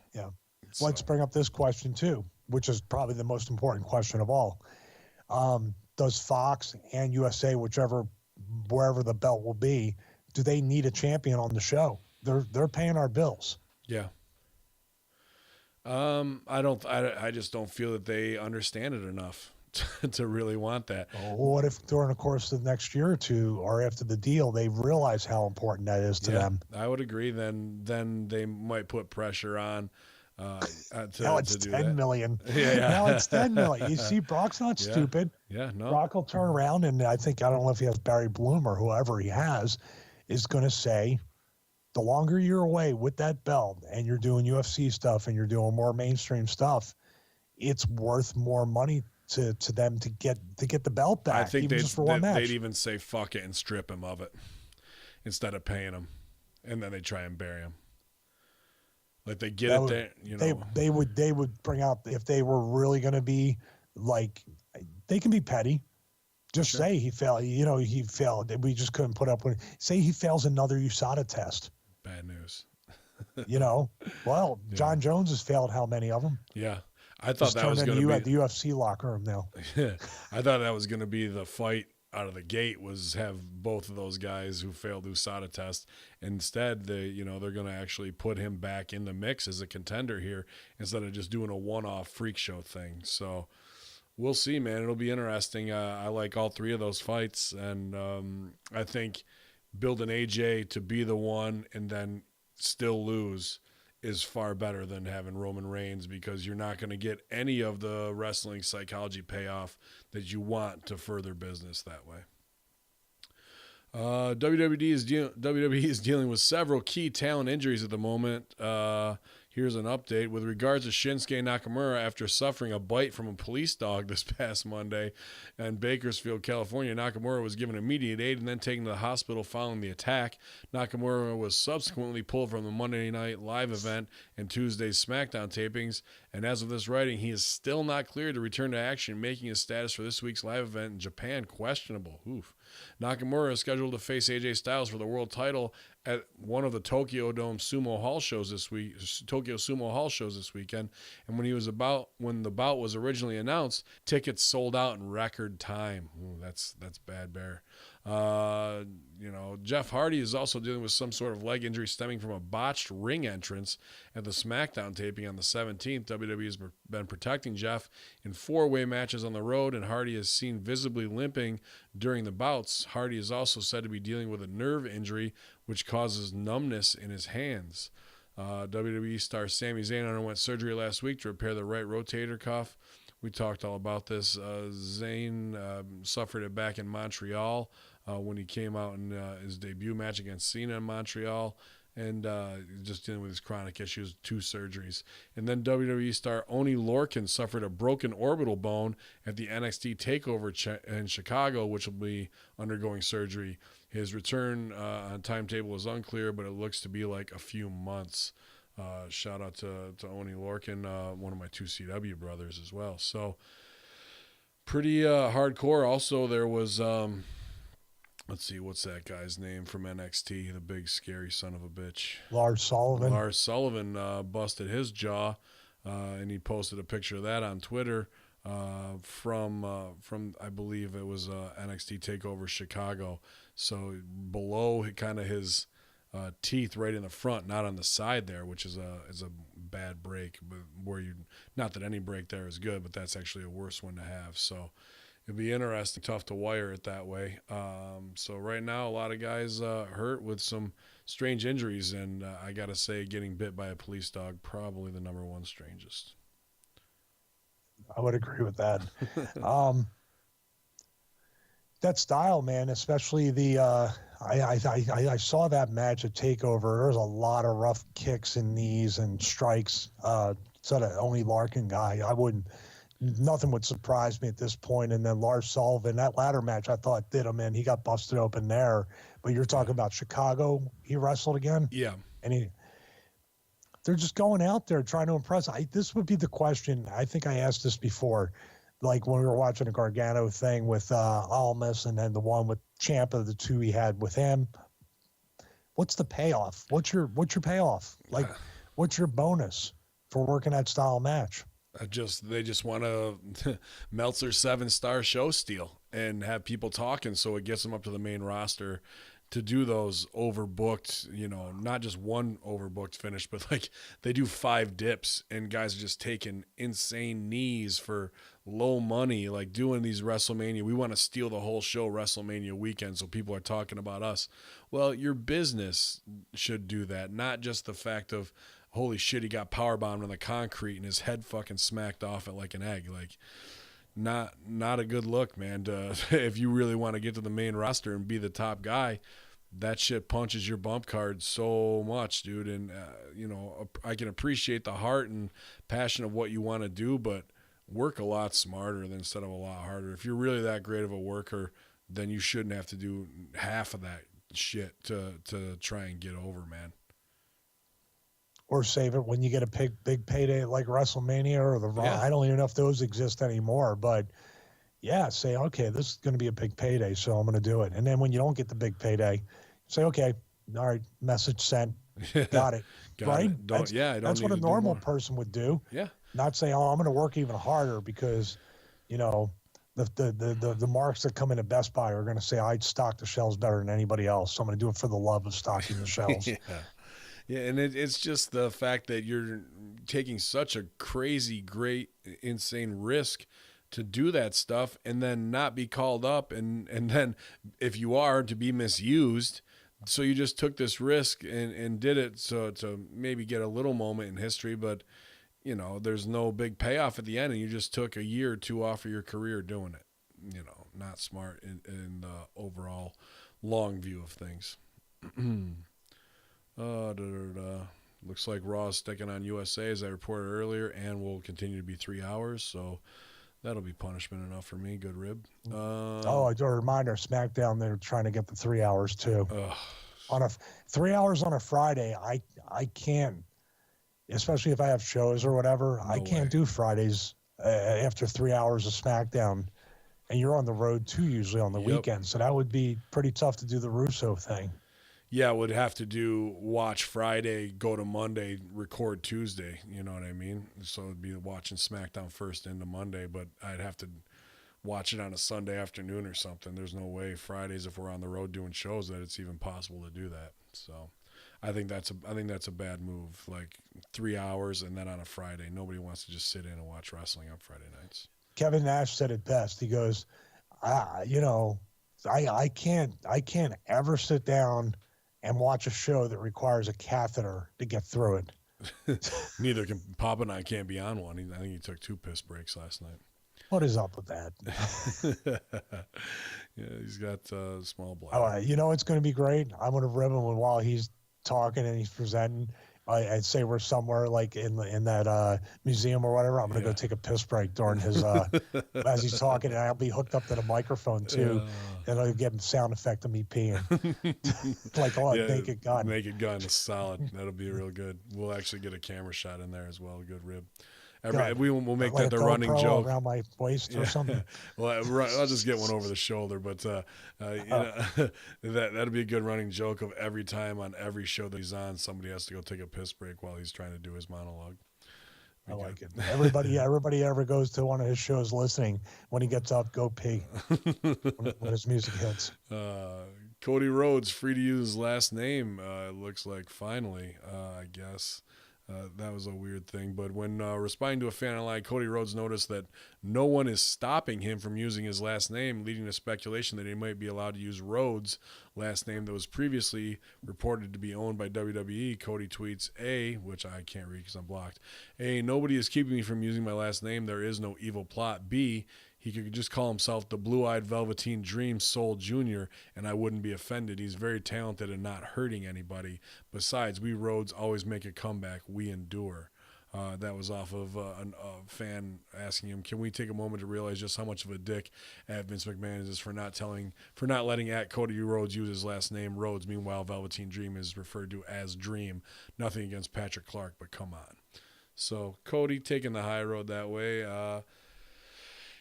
So, Let's bring up this question too, which is probably the most important question of all. Does Fox and USA, wherever the belt will be, do they need a champion on the show? They're paying our bills. yeah. I just don't feel that they understand it enough to really want that. What if during the course of the next year or two, or after the deal, they realize how important that is to them? I would agree. Then they might put pressure on. Now it's to do 10 that. million. Yeah. Now it's 10 million. You see, Brock's not Yeah. stupid. Yeah, no. Brock will turn around, and I don't know if he has Barry Bloom or whoever he has, is going to say, the longer you're away with that belt and you're doing UFC stuff and you're doing more mainstream stuff, it's worth more money to them to get the belt back. I think even just for one match. they'd even say fuck it and strip him of it instead of paying him, and then they try and bury him. Like they get That it would- there, They would bring out, if they were really going to be like, they can be petty. Just Sure. say he failed. He failed. We just couldn't put up with. Say he fails another USADA test. Bad news. Well, Yeah. John Jones has failed how many of them? Yeah, I thought Just that was turned going into to you be. at the UFC locker room now. I thought that was going to be the fight out of the gate, was have both of those guys who failed USADA test. Instead, they're going to actually put him back in the mix as a contender here instead of just doing a one-off freak show thing. So we'll see, man. It'll be interesting. I like all three of those fights, and I think build an AJ to be the one and then still lose is far better than having Roman Reigns, because you're not going to get any of the wrestling psychology payoff that you want to further business that way. WWE is dealing with several key talent injuries at the moment. Here's an update. With regards to Shinsuke Nakamura, after suffering a bite from a police dog this past Monday in Bakersfield, California, Nakamura was given immediate aid and then taken to the hospital following the attack. Nakamura was subsequently pulled from the Monday Night Live event and Tuesday's SmackDown tapings, and as of this writing, he is still not cleared to return to action, making his status for this week's live event in Japan questionable. Oof. Nakamura is scheduled to face AJ Styles for the world title at one of the Tokyo Sumo Hall shows this weekend. And when the bout was originally announced, tickets sold out in record time. Ooh, that's Bad Bear. Jeff Hardy is also dealing with some sort of leg injury stemming from a botched ring entrance at the SmackDown taping on the 17th. WWE has been protecting Jeff in 4-way matches on the road, and Hardy is seen visibly limping during the bouts. Hardy is also said to be dealing with a nerve injury, which causes numbness in his hands. WWE star Sami Zayn underwent surgery last week to repair the right rotator cuff. We talked all about this. Zayn suffered it back in Montreal when he came out in his debut match against Cena in Montreal, and just dealing with his chronic issues, 2 surgeries. And then WWE star Oney Lorcan suffered a broken orbital bone at the NXT TakeOver in Chicago, which will be undergoing surgery. His return on timetable is unclear, but it looks to be like a few months. Shout out to Oney Lorcan, one of my 2 CW brothers as well. So pretty hardcore. Also, there was, let's see, what's that guy's name from NXT? The big scary son of a bitch. Lars Sullivan. Lars Sullivan busted his jaw, and he posted a picture of that on Twitter from I believe it was NXT TakeOver Chicago. So below kind of his teeth right in the front, not on the side there, which is a bad break, but not that any break there is good, but that's actually a worse one to have. So it'd be interesting, tough to wire it that way. So right now, a lot of guys hurt with some strange injuries, and I gotta say, getting bit by a police dog, probably the number one strangest. I would agree with that. That style, man, especially the I saw that match at TakeOver. There was a lot of rough kicks and knees and strikes. So that Oney Lorcan guy, nothing would surprise me at this point. And then Lars Sullivan, that ladder match, I thought did him in. He got busted open there. But you're talking about Chicago. He wrestled again. Yeah, and they're just going out there trying to impress. This would be the question. I think I asked this before. Like when we were watching the Gargano thing with Almas, and then the one with Ciampa, the 2 he had with him. What's the payoff? What's your payoff? Like, what's your bonus for working that style match? They just want to Meltzer 7-star show steal and have people talking, so it gets them up to the main roster to do those overbooked, not just one overbooked finish, but like they do 5 dips and guys are just taking insane knees for low money, like doing these WrestleMania. We want to steal the whole show WrestleMania weekend, so people are talking about us. Well, your business should do that, not just the fact of, holy shit, he got powerbombed on the concrete and his head fucking smacked off it like an egg. Like, not a good look, man. If you really want to get to the main roster and be the top guy, that shit punches your bump card so much, dude. And, I can appreciate the heart and passion of what you want to do, but work a lot smarter instead of a lot harder. If you're really that great of a worker, then you shouldn't have to do half of that shit to try and get over, man. Or save it when you get a big payday like WrestleMania or the Raw. Yeah. I don't even know if those exist anymore, but yeah, say, okay, this is going to be a big payday, so I'm going to do it. And then when you don't get the big payday, say, okay, all right, message sent, got it, right? That's what a normal person would do. Yeah. Not say, oh, I'm going to work even harder because, the marks that come into Best Buy are going to say I'd stock the shelves better than anybody else, so I'm going to do it for the love of stocking the shelves. Yeah, and it's just the fact that you're taking such a crazy, great, insane risk to do that stuff and then not be called up, and then if you are, to be misused. So you just took this risk and did it so to maybe get a little moment in history, but you know, there's no big payoff at the end, and you just took a year or two off of your career doing it. You know, not smart in the overall long view of things. Looks like Raw is sticking on USA, as I reported earlier, and will continue to be 3 hours. So that'll be punishment enough for me. Good rib. I do a reminder, SmackDown, they're trying to get the 3 hours too. On 3 hours on a Friday, I can't, especially if I have shows or whatever. No I can't way. do Fridays after 3 hours of SmackDown, and you're on the road too usually on the Yep. weekend, so that would be pretty tough to do the Russo thing. Yeah, would have to do watch Friday, go to Monday, record Tuesday. You know what I mean? So it'd be watching SmackDown first into Monday, but I'd have to watch it on a Sunday afternoon or something. There's no way Fridays, if we're on the road doing shows, that it's even possible to do that. So I think that's a bad move. Like 3 hours and then on a Friday, nobody wants to just sit in and watch wrestling on Friday nights. Kevin Nash said it best. He goes, I can't ever sit down and watch a show that requires a catheter to get through it. Neither can Papa and I can't be on one. I think he took 2 piss breaks last night. What is up with that? Yeah, he's got small bladder. You know it's going to be great. I'm going to rib him while he's talking and he's presenting. I'd say we're somewhere like in that museum or whatever. I'm going to go take a piss break during his as he's talking, and I'll be hooked up to the microphone too, and I'll get a sound effect of me peeing, like Naked Gun. Naked Gun is solid. That'll be real good. We'll actually get a camera shot in there as well. Good rib. God, We'll make like that the a running GoPro joke. around my waist or something. Well, I'll just get one over the shoulder, but that'll be a good running joke of every time on every show that he's on, somebody has to go take a piss break while he's trying to do his monologue. I like it. Everybody ever goes to one of his shows listening, when he gets up, go pee when his music hits. Cody Rhodes free to use his last name. It looks like finally, I guess. That was a weird thing. But when responding to a fan online, Cody Rhodes noticed that no one is stopping him from using his last name, leading to speculation that he might be allowed to use Rhodes' last name that was previously reported to be owned by WWE. Cody tweets, A, which I can't read because I'm blocked. A, nobody is keeping me from using my last name. There is no evil plot. B, he could just call himself the Blue-Eyed Velveteen Dream Soul Jr., and I wouldn't be offended. He's very talented and not hurting anybody. Besides, we Rhodes always make a comeback. We endure. That was off of a fan asking him, can we take a moment to realize just how much of a dick at Vince McMahon is for not letting at Cody Rhodes use his last name, Rhodes. Meanwhile, Velveteen Dream is referred to as Dream. Nothing against Patrick Clark, but come on. So Cody taking the high road that way.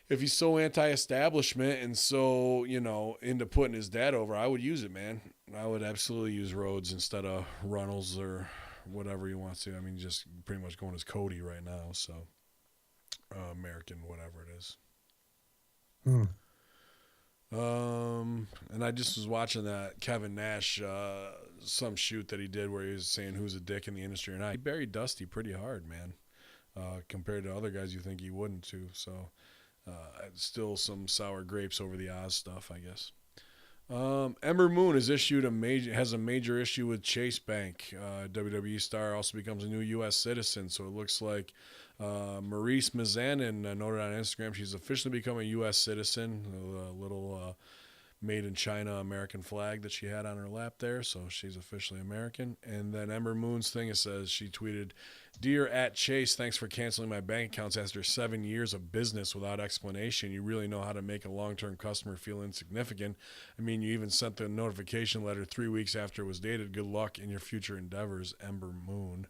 If he's so anti-establishment and so, into putting his dad over, I would use it, man. I would absolutely use Rhodes instead of Runnels or whatever he wants to. I mean, just pretty much going as Cody right now. So, American, whatever it is. And I just was watching that Kevin Nash, some shoot that he did where he was saying who's a dick in the industry or not. He buried Dusty pretty hard, man, compared to other guys you think he wouldn't too. So, still some sour grapes over the Oz stuff, I guess. Ember Moon has a major issue with Chase Bank. WWE star also becomes a new U.S. citizen, so it looks like Maurice Mizanin noted on Instagram she's officially become a U.S. citizen. A little made in China American flag that she had on her lap there, so she's officially American. And then Ember Moon's thing, it says, she tweeted, "Dear at Chase, thanks for canceling my bank accounts after 7 years of business without explanation. You really know how to make a long-term customer feel insignificant. I mean, you even sent the notification letter 3 weeks after it was dated. Good luck in your future endeavors, Ember Moon."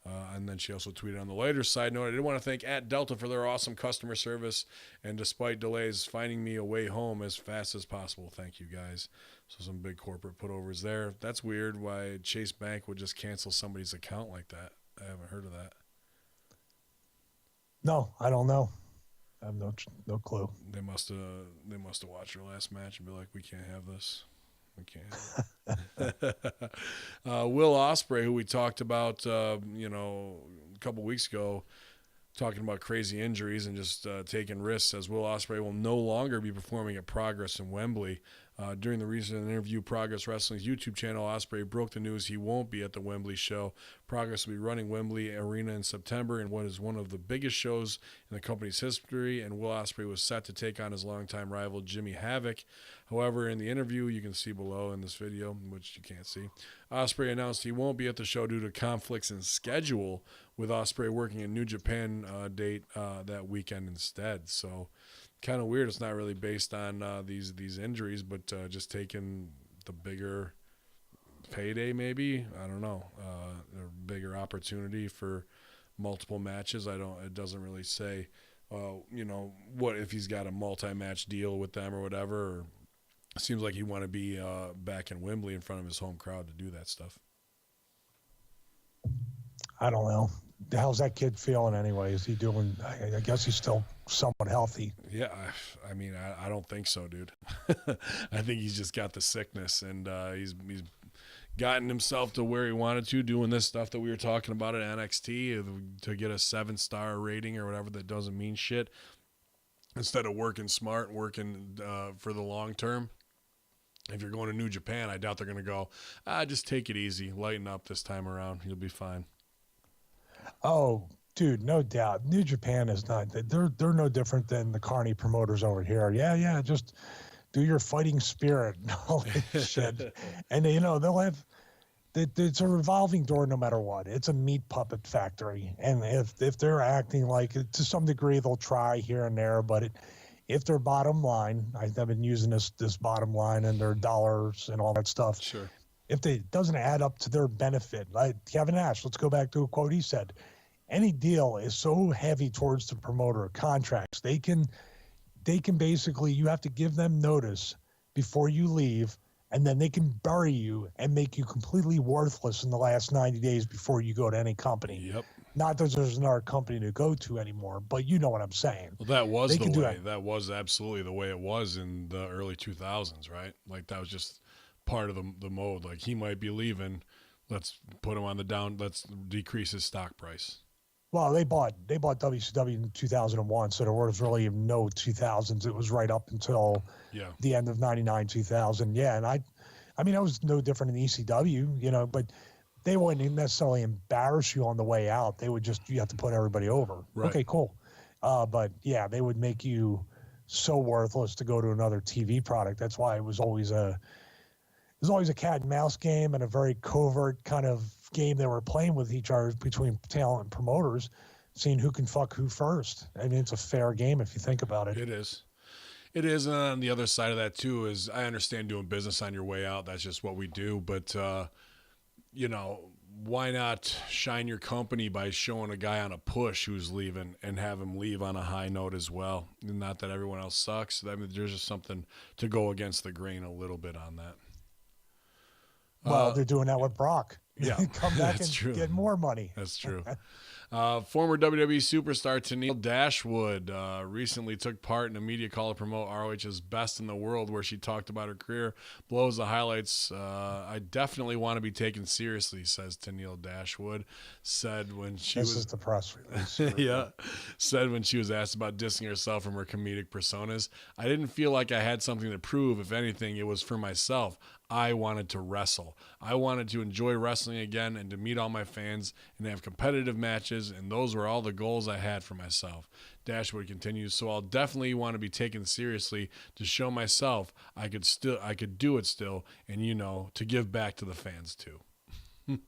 And then she also tweeted on the lighter side note, "I did want to thank at Delta for their awesome customer service and despite delays, finding me a way home as fast as possible. Thank you guys." So some big corporate putovers there. That's weird why Chase Bank would just cancel somebody's account like that. I haven't heard of that. No, I don't know. I have no clue. They must have watched her last match and be like, we can't have this. We can't. Will Ospreay, who we talked about, a couple weeks ago, talking about crazy injuries and just taking risks, says Will Ospreay will no longer be performing at Progress in Wembley. During the recent interview, Progress Wrestling's YouTube channel, Ospreay broke the news he won't be at the Wembley show. Progress will be running Wembley Arena in September in what is one of the biggest shows in the company's history, and Will Ospreay was set to take on his longtime rival Jimmy Havoc. However, in the interview you can see below in this video, which you can't see, Ospreay announced he won't be at the show due to conflicts in schedule, with Ospreay working in New Japan date that weekend instead. So kind of weird. It's not really based on these injuries, but just taking the bigger payday, maybe. I don't know, a bigger opportunity for multiple matches. It doesn't really say, what if he's got a multi-match deal with them or whatever. Or it seems like he want to be back in Wembley in front of his home crowd to do that stuff. I don't know. How's that kid feeling anyway? Is he doing? I guess he's still somewhat healthy. Yeah, I mean, I don't think so, dude. I think he's just got the sickness, and he's gotten himself to where he wanted to, doing this stuff that we were talking about at NXT to get a 7-star rating or whatever. That doesn't mean shit. Instead of working smart, working for the long term. If you're going to New Japan, I doubt they're going to go, just take it easy, lighten up this time around. You'll be fine. Oh, dude, no doubt. New Japan is not. They're no different than the Carney promoters over here. Yeah, just do your fighting spirit and all that shit. And they'll have. It's a revolving door no matter what. It's a meat puppet factory, and if they're acting like it, to some degree, they'll try here and there. But if their bottom line, I've been using this bottom line and their dollars and all that stuff. Sure. If it doesn't add up to their benefit, like Kevin Nash, let's go back to a quote he said. Any deal is so heavy towards the promoter contracts. They can basically, you have to give them notice before you leave, and then they can bury you and make you completely worthless in the last 90 days before you go to any company. Yep. Not that there's another company to go to anymore, but you know what I'm saying. Well, that was the way. That was absolutely the way it was in the early 2000s, right? Like that was just part of the mode. Like he might be leaving, let's put him on the down. Let's decrease his stock price. Well, they bought WCW in 2001, so there was really no 2000s. It was right up until the end of 99, 2000. Yeah, and I mean, I was no different in ECW, but they wouldn't necessarily embarrass you on the way out. They would just, you have to put everybody over. Right. Okay, cool. But yeah, they would make you so worthless to go to another TV product. That's why it was always a cat and mouse game and a very covert kind of game they were playing with each other between talent and promoters, seeing who can fuck who first. I mean, it's a fair game if you think about it. It is. It is. And on the other side of that too is I understand doing business on your way out. That's just what we do. But, why not shine your company by showing a guy on a push who's leaving and have him leave on a high note as well? Not that everyone else sucks. I mean, there's just something to go against the grain a little bit on that. Well, they're doing that with Brock. Yeah, come back and true. Get more money. That's true. Former WWE superstar Tennille Dashwood recently took part in a media call to promote ROH's Best in the World, where she talked about her career. Blows the highlights. I definitely want to be taken seriously, says Tennille Dashwood. Said when she this is the press release. yeah. Said when she was asked about dissing herself from her comedic personas, I didn't feel like I had something to prove. If anything, it was for myself. I wanted to wrestle. I wanted to enjoy wrestling again and to meet all my fans and have competitive matches, and those were all the goals I had for myself. Dashwood continues, so I'll definitely want to be taken seriously to show myself I could do it still, and to give back to the fans too.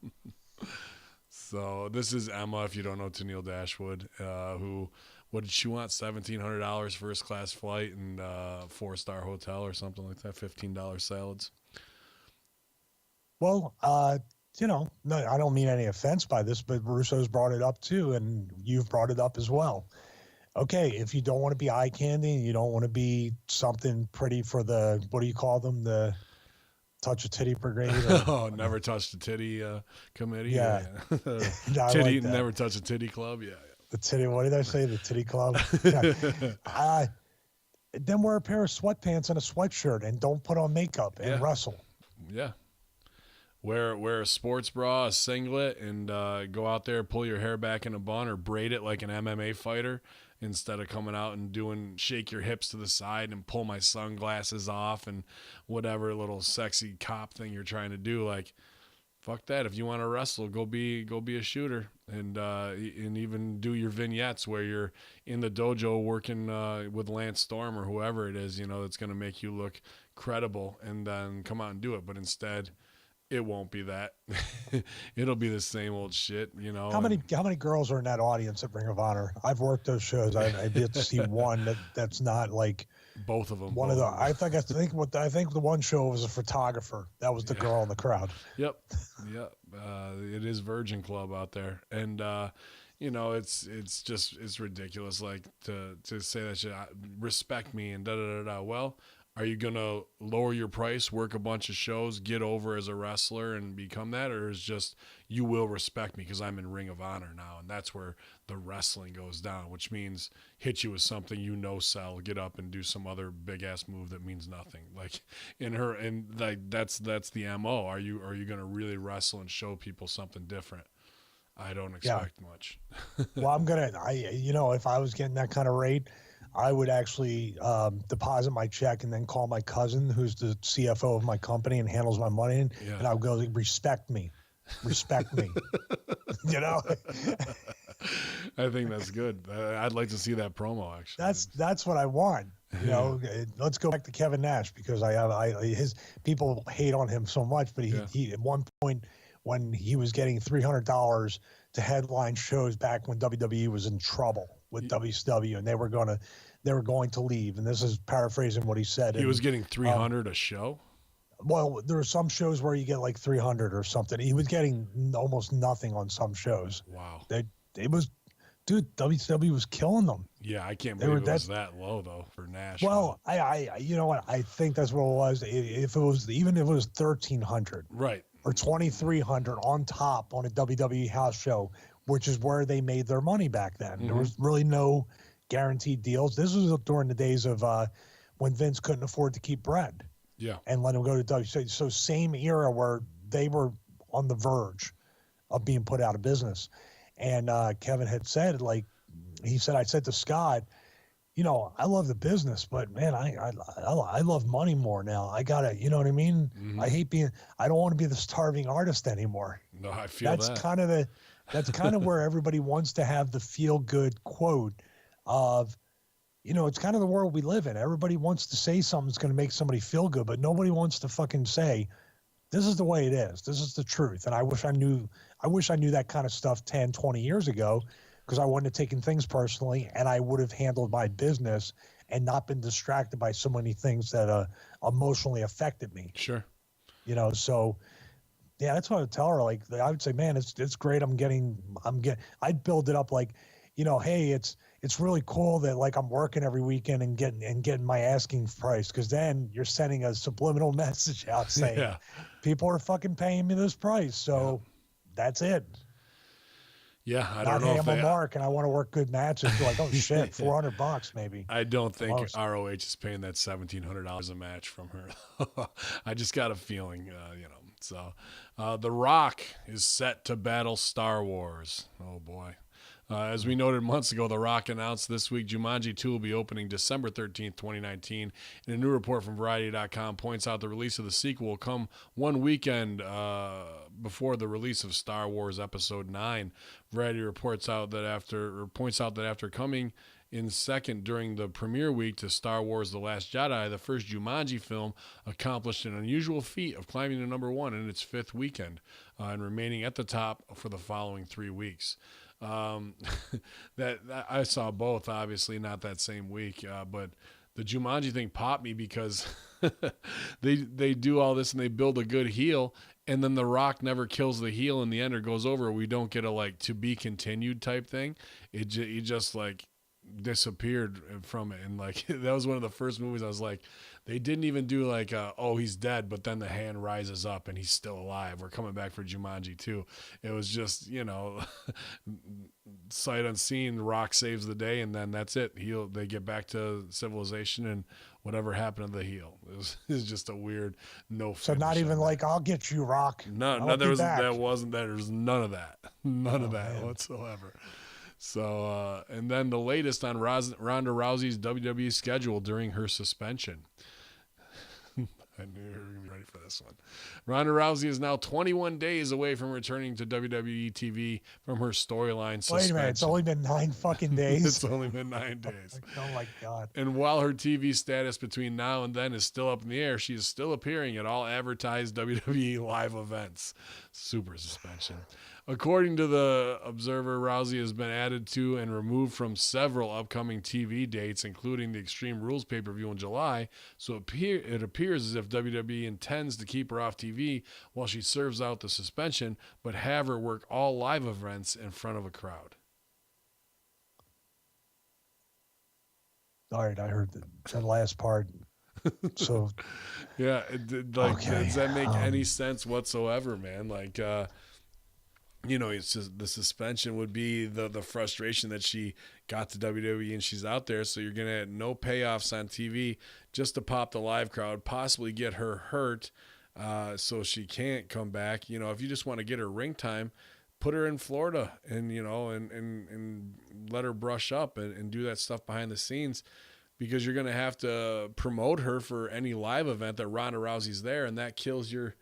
So this is Emma, if you don't know Tennille Dashwood, who, what did she want? $1,700 first class flight and 4-star hotel or something like that, $15 salads. Well, no, I don't mean any offense by this, but Russo's brought it up too, and you've brought it up as well. Okay, if you don't want to be eye candy and you don't want to be something pretty for the, what do you call them, the touch a titty brigade? Or, never touch the titty committee. Yeah. No, titty, like never touch a titty club. Yeah. The titty, what did I say? The titty club? Then wear a pair of sweatpants and a sweatshirt and don't put on makeup and wrestle. Yeah. Wear a sports bra, a singlet, and go out there, pull your hair back in a bun or braid it like an MMA fighter instead of coming out and doing shake your hips to the side and pull my sunglasses off and whatever little sexy cop thing you're trying to do. Like, fuck that. If you want to wrestle, go be a shooter, and even do your vignettes where you're in the dojo working with Lance Storm or whoever it is, that's going to make you look credible, and then come out and do it. But instead, it won't be that. It'll be the same old shit, How many girls are in that audience at Ring of Honor? I've worked those shows. I've yet to see one that's not like both of them. I think the one show was a photographer. That was the girl in the crowd. Yep. It is Virgin Club out there, and it's ridiculous. Like to say that shit. Respect me and da da da da. Well, are you gonna lower your price, work a bunch of shows, get over as a wrestler, and become that, or is just you will respect me because I'm in Ring of Honor now, and that's where the wrestling goes down, which means hit you with something sell, get up and do some other big ass move that means nothing. Like that's the MO. Are you gonna really wrestle and show people something different? I don't expect much. Well, if I was getting that kind of rate, I would actually deposit my check and then call my cousin, who's the CFO of my company and handles my money, and I would go, respect me. I think that's good. I'd like to see that promo, actually. That's what I want. Let's go back to Kevin Nash, because his people hate on him so much, but he at one point when he was getting $300 to headline shows back when WWE was in trouble with WCW, and they were going to leave. And this is paraphrasing what he said. He was getting $300 a show. Well, there are some shows where you get like 300 or something. He was getting almost nothing on some shows. Wow. WCW was killing them. Yeah, I can't believe it was that low though for Nash. Well, I you know what? I think that's what it was. If it was 1,300, right, or 2,300 on top on a WWE house show, which is where they made their money back then. There was really no guaranteed deals. This was during the days of when Vince couldn't afford to keep Brett. Yeah. And let him go to WWE. So same era where they were on the verge of being put out of business. And Kevin had said, I said to Scott, I love the business, but man, I love money more now. I gotta, you know what I mean? Mm-hmm. I don't want to be the starving artist anymore. No, I feel that's kind of where everybody wants to have the feel good quote of, it's kind of the world we live in. Everybody wants to say something that's going to make somebody feel good, but nobody wants to fucking say, this is the way it is. This is the truth. And I wish I knew that kind of stuff 10, 20 years ago, because I wouldn't have taken things personally, and I would have handled my business and not been distracted by so many things that emotionally affected me. Sure. So yeah, that's what I'd tell her. I would say, man, it's great. I'd build it up hey, it's really cool that I'm working every weekend and getting my asking price, because then you're sending a subliminal message out saying people are fucking paying me this price. So that's it. Yeah, I don't know. Hey, I'm a mark and I want to work good matches. You're like, oh shit, $400 maybe. I don't think ROH is paying that $1,700 a match from her. I just got a feeling, So, The Rock is set to battle Star Wars. Oh boy. As we noted months ago, The Rock announced this week Jumanji 2 will be opening December 13th, 2019. And a new report from Variety.com points out the release of the sequel will come one weekend before the release of Star Wars Episode 9. Variety points out that after coming in second during the premiere week to Star Wars The Last Jedi, the first Jumanji film accomplished an unusual feat of climbing to number one in its fifth weekend and remaining at the top for the following 3 weeks. That I saw both, obviously not that same week, but the Jumanji thing popped me because they do all this and they build a good heel, and then The Rock never kills the heel in the end or goes over. We don't get a to be continued type thing. He just disappeared from it, and that was one of the first movies I was like, they didn't even do oh, he's dead, but then the hand rises up and he's still alive. We're coming back for Jumanji 2. It was just, sight unseen. Rock saves the day, and then that's it. They get back to civilization, and whatever happened to the heel. It was just a weird So not even I'll get you, Rock. No, there was none of that. None of that whatsoever. So, and then the latest on Ronda Rousey's WWE schedule during her suspension. I knew you were going to be ready for this one. Ronda Rousey is now 21 days away from returning to WWE TV from her storyline suspension. Wait a minute, it's only been 9 fucking days. It's only been 9 days. Oh my God. And while her TV status between now and then is still up in the air, she is still appearing at all advertised WWE live events. Super suspension. According to the Observer, Rousey has been added to and removed from several upcoming TV dates, including the Extreme Rules pay-per-view in July, so it appears as if WWE intends to keep her off TV while she serves out the suspension, but have her work all live events in front of a crowd. All right, I heard the last part. So, yeah, okay. Does that make any sense whatsoever, man? Like, it's just the suspension would be the frustration that she got to WWE and she's out there. So you're going to have no payoffs on TV just to pop the live crowd, possibly get her hurt so she can't come back. If you just want to get her ring time, put her in Florida and, and let her brush up and do that stuff behind the scenes, because you're going to have to promote her for any live event that Ronda Rousey's there. And that kills your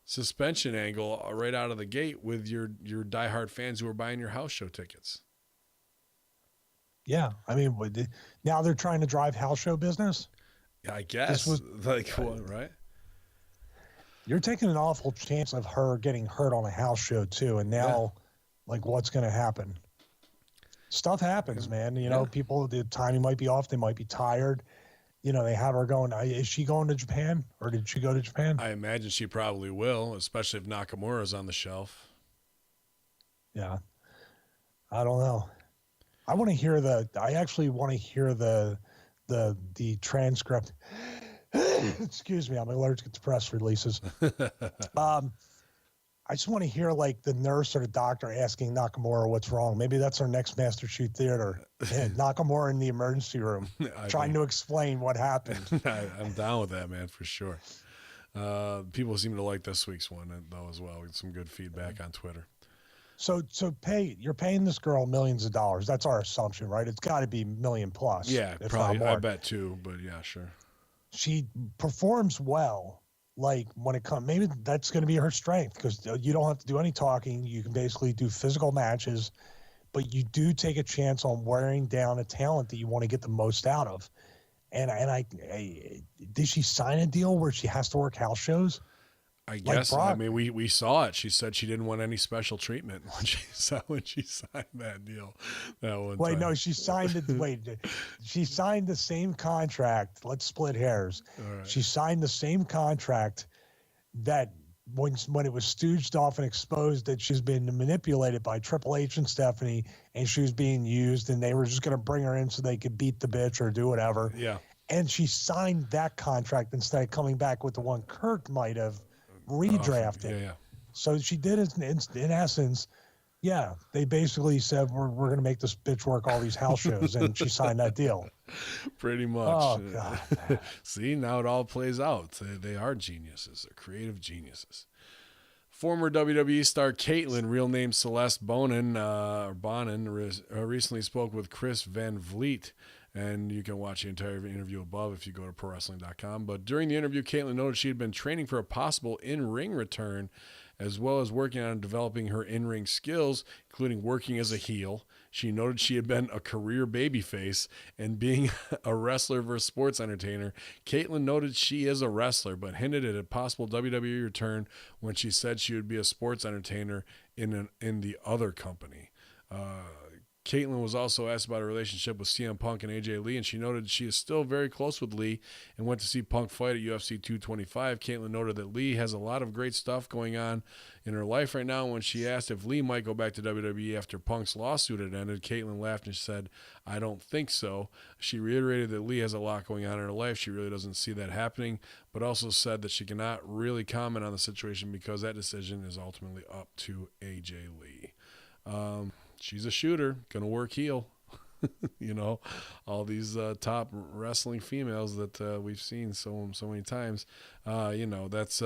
suspension angle right out of the gate with your diehard fans who are buying your house show tickets. Yeah, I mean, now they're trying to drive house show business. I guess. What, right? You're taking an awful chance of her getting hurt on a house show too, and now, what's going to happen? Stuff happens, man. People, the timing might be off. They might be tired. They have her going. Is she going to Japan, or did she go to Japan? I imagine she probably will, especially if Nakamura's on the shelf. Yeah. I don't know. I actually want to hear the transcript. Excuse me, I'm allergic to press releases. I just want to hear the nurse or the doctor asking Nakamura what's wrong. Maybe that's our next Master Shoot Theater. Nakamura in the emergency room trying to explain what happened. I'm down with that, man, for sure. People seem to like this week's one though as well. Get some good feedback on Twitter. So you're paying this girl millions of dollars. That's our assumption, right? It's got to be million plus. Yeah, probably. I bet too, but yeah, sure. She performs well. When it comes, maybe that's going to be her strength, because you don't have to do any talking. You can basically do physical matches, but you do take a chance on wearing down a talent that you want to get the most out of. And did she sign a deal where she has to work house shows? I guess. I mean, we saw it. She said she didn't want any special treatment when she signed that deal. That one. Wait, time. no, she signed it. She signed the same contract. Let's split hairs. Right. She signed the same contract that when it was stooged off and exposed that she's been manipulated by Triple H and Stephanie, and she was being used, and they were just going to bring her in so they could beat the bitch or do whatever. Yeah. And she signed that contract instead of coming back with the one Kurt might have redrafted. Yeah. So she did it in essence. Yeah, they basically said we're going to make this bitch work all these house shows, and she signed that deal. Pretty much. Oh God! See, now it all plays out. They are geniuses. They're creative geniuses. Former WWE star Caitlyn, real name Celeste Bonin, recently spoke with Chris Van Vliet. And you can watch the entire interview above if you go to ProWrestling.com. But during the interview, Caitlyn noted she had been training for a possible in-ring return, as well as working on developing her in-ring skills, including working as a heel. She noted she had been a career babyface and being a wrestler versus sports entertainer. Caitlyn noted she is a wrestler, but hinted at a possible WWE return when she said she would be a sports entertainer in the other company. Caitlyn was also asked about her relationship with CM Punk and AJ Lee, and she noted she is still very close with Lee and went to see Punk fight at UFC 225. Caitlyn noted that Lee has a lot of great stuff going on in her life right now. When she asked if Lee might go back to WWE after Punk's lawsuit had ended, Caitlyn laughed and said, "I don't think so." She reiterated that Lee has a lot going on in her life. She really doesn't see that happening, but also said that she cannot really comment on the situation because that decision is ultimately up to AJ Lee. She's a shooter, gonna work heel. All these top wrestling females that we've seen so many times. That's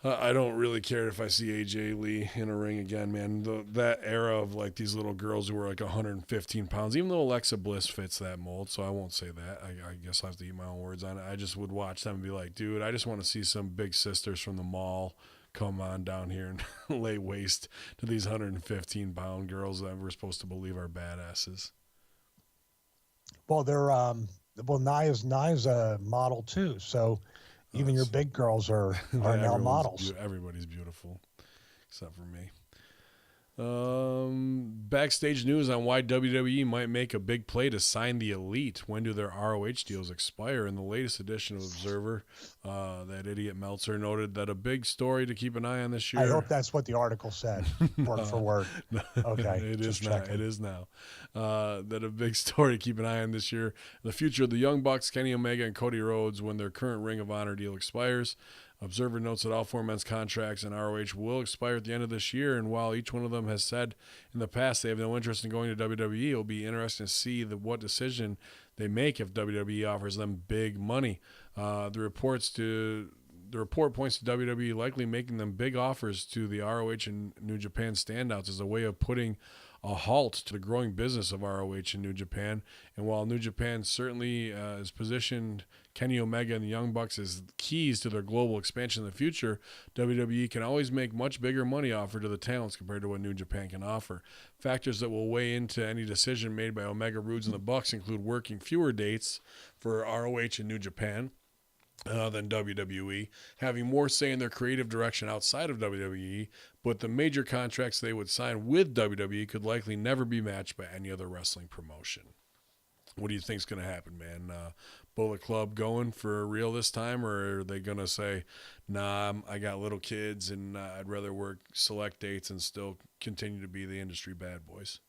I don't really care if I see AJ Lee in a ring again, man. That era of like these little girls who were like 115 pounds, even though Alexa Bliss fits that mold, so I won't say that. I guess I'll have to eat my own words on it. I just would watch them and be like, dude, I just want to see some big sisters from the mall come on down here and lay waste to these 115-pound girls that we're supposed to believe are badasses. Well, they're Nia's a model too, so even your big girls are now models. Everybody's beautiful, except for me. Backstage news on why WWE might make a big play to sign the Elite. When do their ROH deals expire? In the latest edition of Observer, that idiot Meltzer noted that a big story to keep an eye on this year. I hope that's what the article said, word for word. Okay, it is now. It is now. That a big story to keep an eye on this year. The future of the Young Bucks, Kenny Omega and Cody Rhodes, when their current Ring of Honor deal expires. Observer notes that all 4 men's contracts in ROH will expire at the end of this year, and while each one of them has said in the past they have no interest in going to WWE, it'll be interesting to see what decision they make if WWE offers them big money. The report points to WWE likely making them big offers to the ROH and New Japan standouts as a way of putting a halt to the growing business of ROH in New Japan. And while New Japan certainly is positioned Kenny Omega and the Young Bucks as keys to their global expansion in the future, WWE can always make much bigger money offered to the talents compared to what New Japan can offer. Factors that will weigh into any decision made by Omega, Rudes, and the Bucks include working fewer dates for ROH and New Japan than WWE, having more say in their creative direction outside of WWE, but the major contracts they would sign with WWE could likely never be matched by any other wrestling promotion. What do you think's going to happen, man? Bullet Club going for real this time, or are they going to say, nah, I got little kids and I'd rather work select dates and still continue to be the industry bad boys?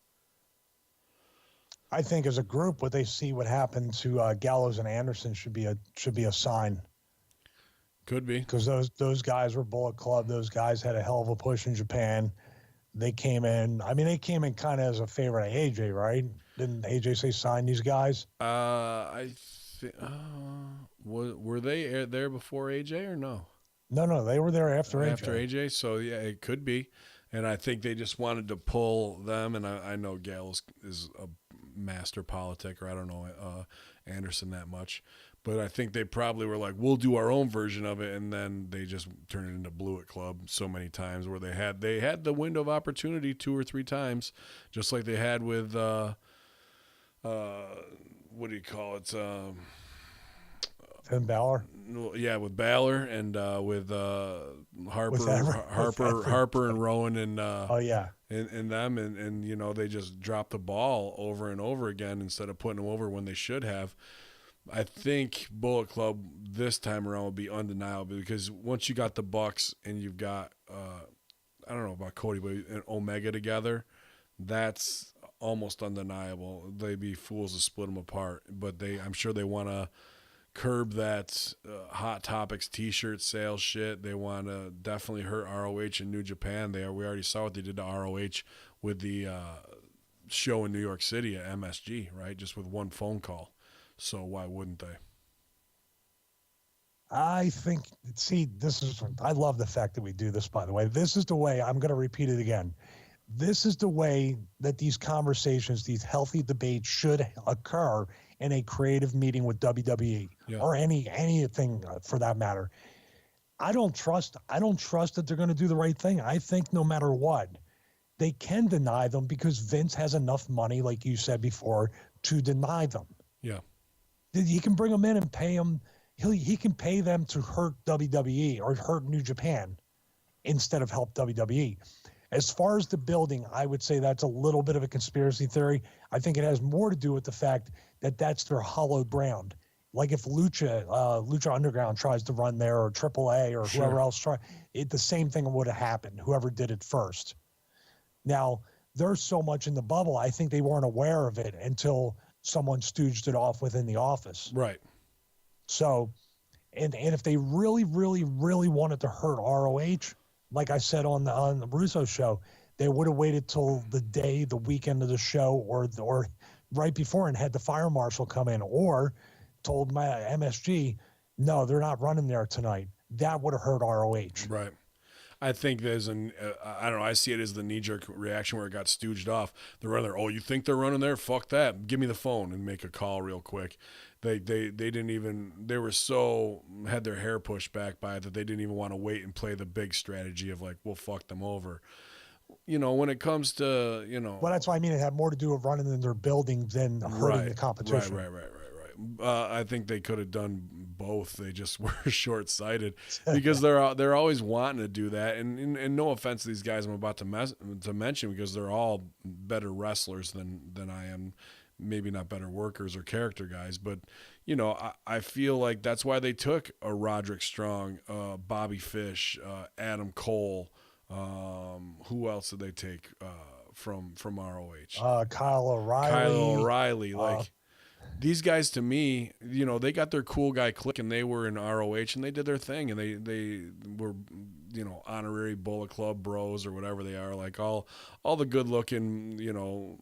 I think as a group, what they see what happened to Gallows and Anderson should be a sign. Could be, because those guys were Bullet Club. Those guys had a hell of a push in Japan. They came in. I mean, they came in kind of as a favorite of AJ, right? Didn't AJ say sign these guys? I think were they there before AJ or no? No, they were there after AJ. After AJ, so yeah, it could be. And I think they just wanted to pull them. And I know Gallows is a master politic, or I don't know Anderson that much, but I think they probably were like, we'll do our own version of it, and then they just turned it into Blew It Club so many times, where they had the window of opportunity 2 or 3 times, just like they had with what do you call it? Finn Balor. Yeah, with Balor and with Harper and Rowan and and them and you know, they just dropped the ball over and over again instead of putting them over when they should have. I think Bullet Club this time around will be undeniable, because once you got the Bucks and you've got I don't know about Cody, but and Omega together, that's almost undeniable. They'd be fools to split them apart, but I'm sure they want to curb that Hot Topics t-shirt sales shit. They want to definitely hurt ROH and New Japan. We already saw what they did to ROH with the show in New York City at MSG, right? Just with one phone call. So why wouldn't they? I think, I love the fact that we do this, by the way. This is the way, I'm going to repeat it again. This is the way that these conversations, these healthy debates should occur in a creative meeting with WWE or anything for that matter. I don't trust that they're going to do the right thing. I think no matter what, they can deny them because Vince has enough money, like you said before, to deny them. Yeah. He can bring them in and pay them. He can pay them to hurt WWE or hurt New Japan instead of help WWE. As far as the building, I would say that's a little bit of a conspiracy theory. I think it has more to do with the fact that that's their hallowed ground. Like if Lucha Underground tries to run there, or AAA, or whoever else the same thing would have happened, whoever did it first. Now, there's so much in the bubble, I think they weren't aware of it until someone stooged it off within the office. Right. So, and if they really, really, really wanted to hurt ROH, like I said on the Russo show, they would have waited till the weekend of the show, or right before, and had the fire marshal come in, or told my MSG, no, they're not running there tonight. That would have hurt ROH. Right. I think there's I don't know. I see it as the knee-jerk reaction where it got stooged off. They're running there. Oh, you think they're running there? Fuck that. Give me the phone and make a call real quick. They didn't even. They were so had their hair pushed back by it that they didn't even want to wait and play the big strategy of like, we'll fuck them over. You know, when it comes to, you know. Well, that's why I mean it had more to do with running in their building than hurting the competition. Right. I think they could have done both. They just were short-sighted because they're always wanting to do that. And no offense to these guys I'm about to mention, because they're all better wrestlers than I am. Maybe not better workers or character guys, but you know, I feel like that's why they took a Roderick Strong, Bobby Fish, Adam Cole. Who else did they take from ROH? Kyle O'Reilly. Like these guys, to me, you know, they got their cool guy clique and they were in ROH and they did their thing and they were, you know, honorary Bullet Club bros or whatever they are, like all the good looking, you know,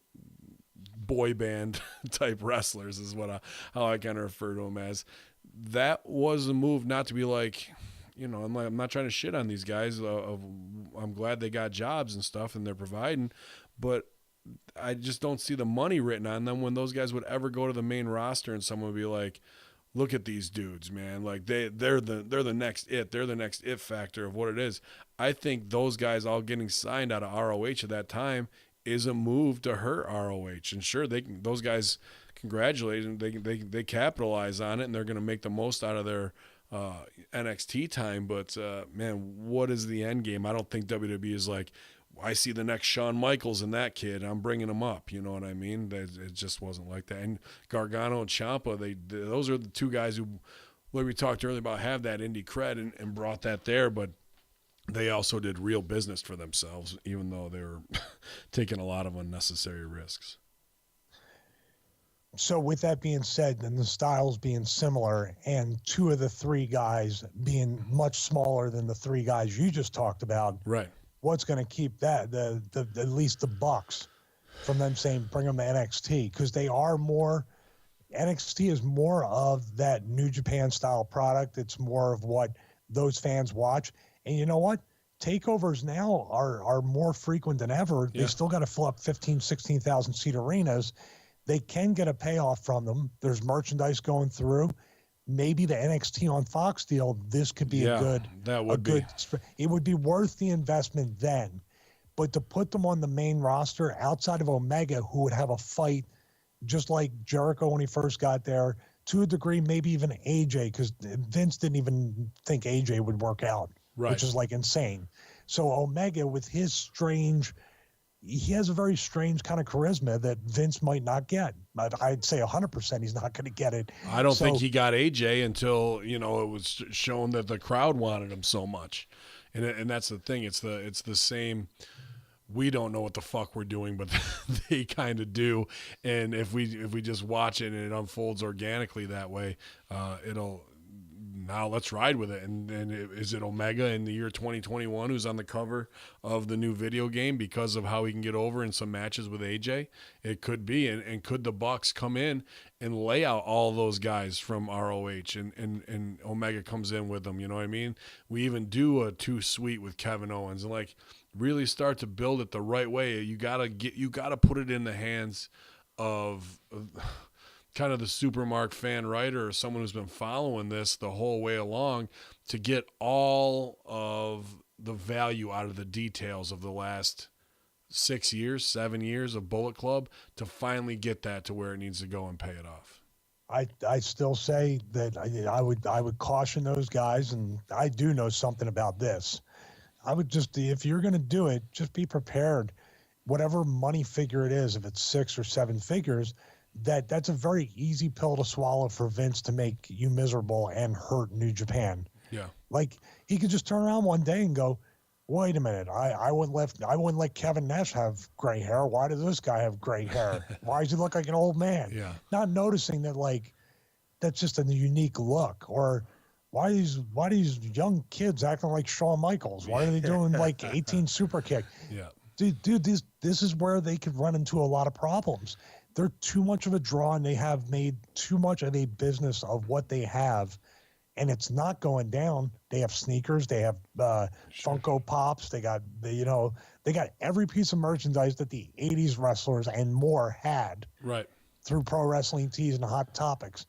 boy band type wrestlers is how I kind of refer to them as. That was a move not to be like, you know, I'm not trying to shit on these guys. I'm glad they got jobs and stuff and they're providing, but I just don't see the money written on them when those guys would ever go to the main roster and someone would be like, look at these dudes, man. Like they're the next it. They're the next it factor of what it is. I think those guys all getting signed out of ROH at that time is a move to hurt ROH. And sure, those guys congratulate and they capitalize on it and they're going to make the most out of their NXT time. But man, what is the end game? I don't think WWE is like, I see the next Shawn Michaels in that kid, I'm bringing him up. You know what I mean? It just wasn't like that. And Gargano and Ciampa, those are the two guys who, like we talked earlier about, have that indie cred and brought that there, but they also did real business for themselves, even though they were taking a lot of unnecessary risks. So with that being said, and the styles being similar, and two of the three guys being much smaller than the three guys you just talked about, right? What's going to keep that at least the Bucks from them saying bring them to NXT, because they are more. NXT is more of that New Japan style product. It's more of what those fans watch. And you know what? Takeovers now are more frequent than ever. Yeah. They still got to fill up 15, 16,000 seat arenas. They can get a payoff from them. There's merchandise going through. Maybe the NXT on Fox deal, this could be a good. It would be worth the investment then. But to put them on the main roster outside of Omega, who would have a fight just like Jericho when he first got there, to a degree, maybe even AJ, because Vince didn't even think AJ would work out, right, which is like insane. So Omega, with his strange, he has a very strange kind of charisma that Vince might not get. I'd say 100% he's not going to get it. I don't think he got AJ until, you know, it was shown that the crowd wanted him so much. And that's the thing. It's the same. We don't know what the fuck we're doing, but they kind of do. And if we just watch it and it unfolds organically that way, now let's ride with it. And is it Omega in the year 2021 who's on the cover of the new video game because of how he can get over in some matches with AJ? It could be. And could the Bucks come in and lay out all those guys from ROH and Omega comes in with them? You know what I mean? We even do a Too Sweet with Kevin Owens and like really start to build it the right way. You gotta put it in the hands of kind of the Supermark fan writer or someone who's been following this the whole way along to get all of the value out of the details of the last 7 years of Bullet Club to finally get that to where it needs to go and pay it off. I still say that I would caution those guys, and I do know something about this. I would just, if you're going to do it, just be prepared. Whatever money figure it is, if it's 6 or 7 figures, that's a very easy pill to swallow for Vince to make you miserable and hurt New Japan. Yeah. Like he could just turn around one day and go, wait a minute, I wouldn't let Kevin Nash have gray hair. Why does this guy have gray hair? Why does he look like an old man? Yeah. Not noticing that, like, that's just a unique look. Or why these young kids acting like Shawn Michaels? Why are they doing like 18 super kick? Yeah. Dude, this is where they could run into a lot of problems. They're too much of a draw, and they have made too much of a business of what they have. and it's not going down. They have sneakers, they have Sure. Funko Pops, they got they got every piece of merchandise that the '80s wrestlers and more had Right. through Pro Wrestling Tees and Hot Topics.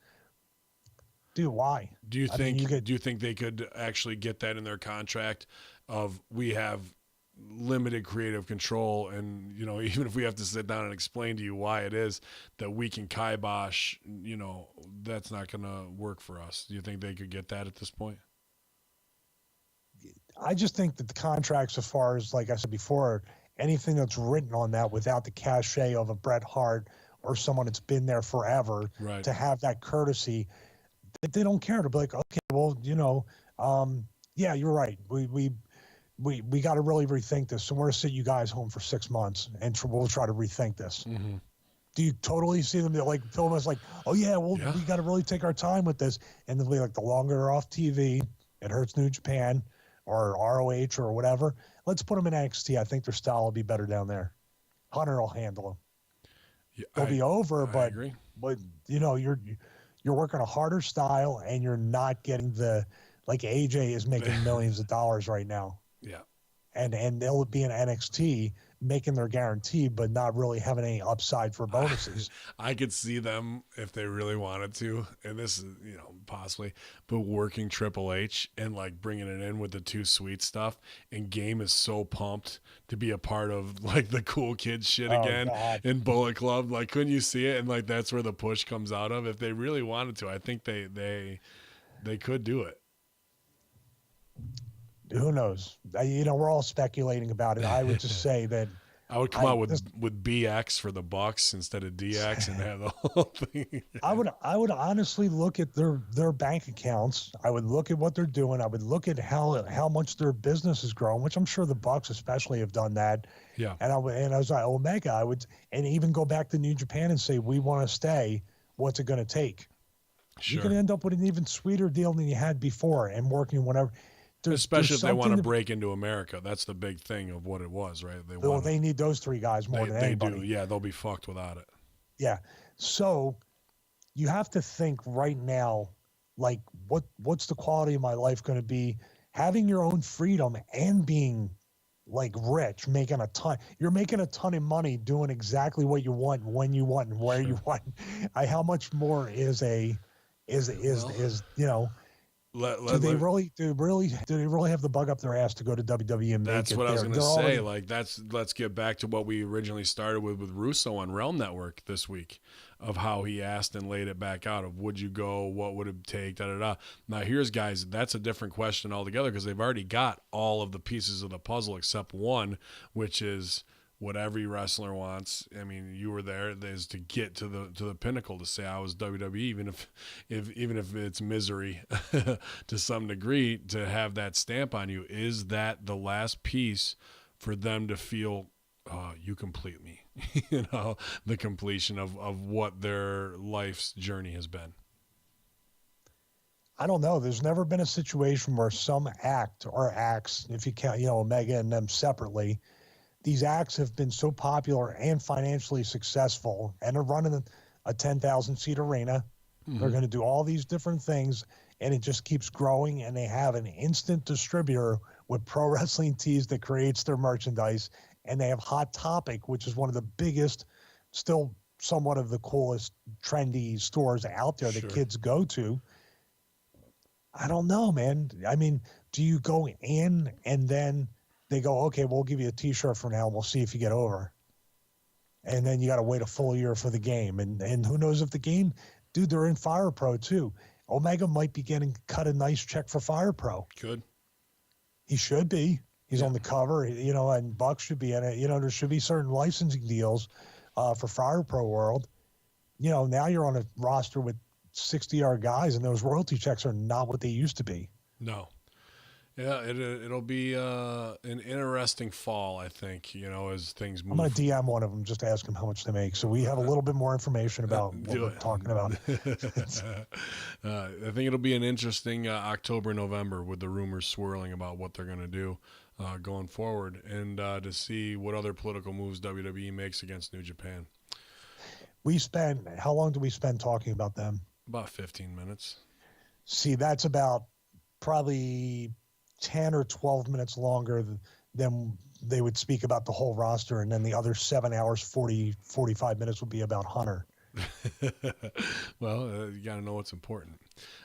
Dude, why? Do you I mean, think do you think they could actually get that in their contract of we have limited creative control, and even if we have to sit down and explain to you why it is that we can kibosh, that's not going to work for us. Do you think they could get that at this point? I just think that the contracts, as far as, like I said before, anything that's written on that without the cachet of a Bret Hart or someone that's been there forever Right. to have that courtesy, they don't care to be like, okay, well, yeah, you're right. We got to really rethink this. So we're gonna sit you guys home for 6 months and we'll try to rethink this. Mm-hmm. Do you totally see them like film us like, oh yeah, well Yeah. we got to really take our time with this, and then like the longer they're off TV, it hurts New Japan or ROH or whatever. Let's put them in NXT. I think their style will be better down there. Hunter will handle them. Yeah, They'll be over, I but agree. you're working a harder style and you're not getting the, like AJ is making millions of dollars right now. Yeah. And they'll be in NXT making their guarantee, but not really having any upside for bonuses. I could see them, if they really wanted to, and this is, possibly, but working Triple H and like bringing it in with the Too Sweet stuff. And Game is so pumped to be a part of like the cool kids shit Oh, again God. in Bullet Club. Like, couldn't you see it? And like, that's where the push comes out of. If they really wanted to, I think they could do it. Who knows? We're all speculating about it. I would just say that I would come out with BX for the Bucks instead of DX and have the whole thing. I would honestly look at their bank accounts. I would look at what they're doing. I would look at how much their business has grown, which I'm sure the Bucks especially have done that. Yeah. And I was like, Omega, and even go back to New Japan and say, we want to stay. What's it going to take? Sure. You can end up with an even sweeter deal than you had before and working whatever. Especially if they want to break into America. That's the big thing of what it was, right? They need those three guys more than anybody. They do. Yeah, they'll be fucked without it. Yeah. So you have to think right now, like, what's the quality of my life going to be? Having your own freedom and being like rich, making a ton. You're making a ton of money doing exactly what you want, when you want, and where you want. How much more is do they really have the bug up their ass to go to WWE and make That's it what I was there? going to They're say. already- Let's get back to what we originally started with Russo on Realm Network this week, of how he asked and laid it back out of would you go, what would it take, da da da. Now here's guys, that's a different question altogether because they've already got all of the pieces of the puzzle except one, which is what every wrestler wants. I mean, you were there, is to get to the pinnacle, to say I was WWE, even if it's misery to some degree, to have that stamp on you. Is that the last piece for them to feel you complete me? The completion of what their life's journey has been. I don't know. There's never been a situation where some act or acts, if you count, Omega and them separately, these acts have been so popular and financially successful, and they're running a 10,000 seat arena. Mm-hmm. They're going to do all these different things, and it just keeps growing. And they have an instant distributor with Pro Wrestling Tees that creates their merchandise, and they have Hot Topic, which is one of the biggest, still somewhat of the coolest, trendy stores out there that kids go to. I don't know, man. I mean, do you go in and then they go, okay, we'll give you a T-shirt for now, and we'll see if you get over. And then you got to wait a full year for the game. And who knows if the game, dude, they're in Fire Pro too. Omega might be getting cut a nice check for Fire Pro. Could. He should be. He's on the cover, and Buck should be in it. There should be certain licensing deals for Fire Pro World. Now you're on a roster with 60-yard guys, and those royalty checks are not what they used to be. No. Yeah, it'll be an interesting fall, I think, as things move. I'm going to DM one of them, just to ask him how much they make, so we have a little bit more information about what we're talking about. I think it'll be an interesting October, November, with the rumors swirling about what they're going to do going forward, and to see what other political moves WWE makes against New Japan. How long do we spend talking about them? About 15 minutes. See, that's about probably 10 or 12 minutes longer than they would speak about the whole roster. And then the other 7 hours, 45 minutes would be about Hunter. Well, you got to know what's important.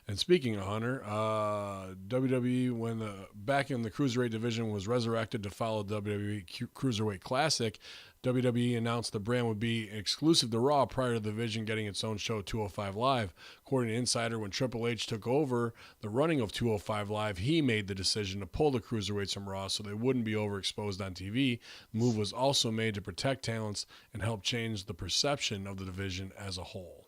And speaking of Hunter, WWE, when back in the Cruiserweight division was resurrected to follow WWE Cruiserweight Classic, WWE announced the brand would be exclusive to Raw prior to the division getting its own show, 205 Live. According to Insider, when Triple H took over the running of 205 Live, he made the decision to pull the Cruiserweights from Raw so they wouldn't be overexposed on TV. The move was also made to protect talents and help change the perception of the division as a whole.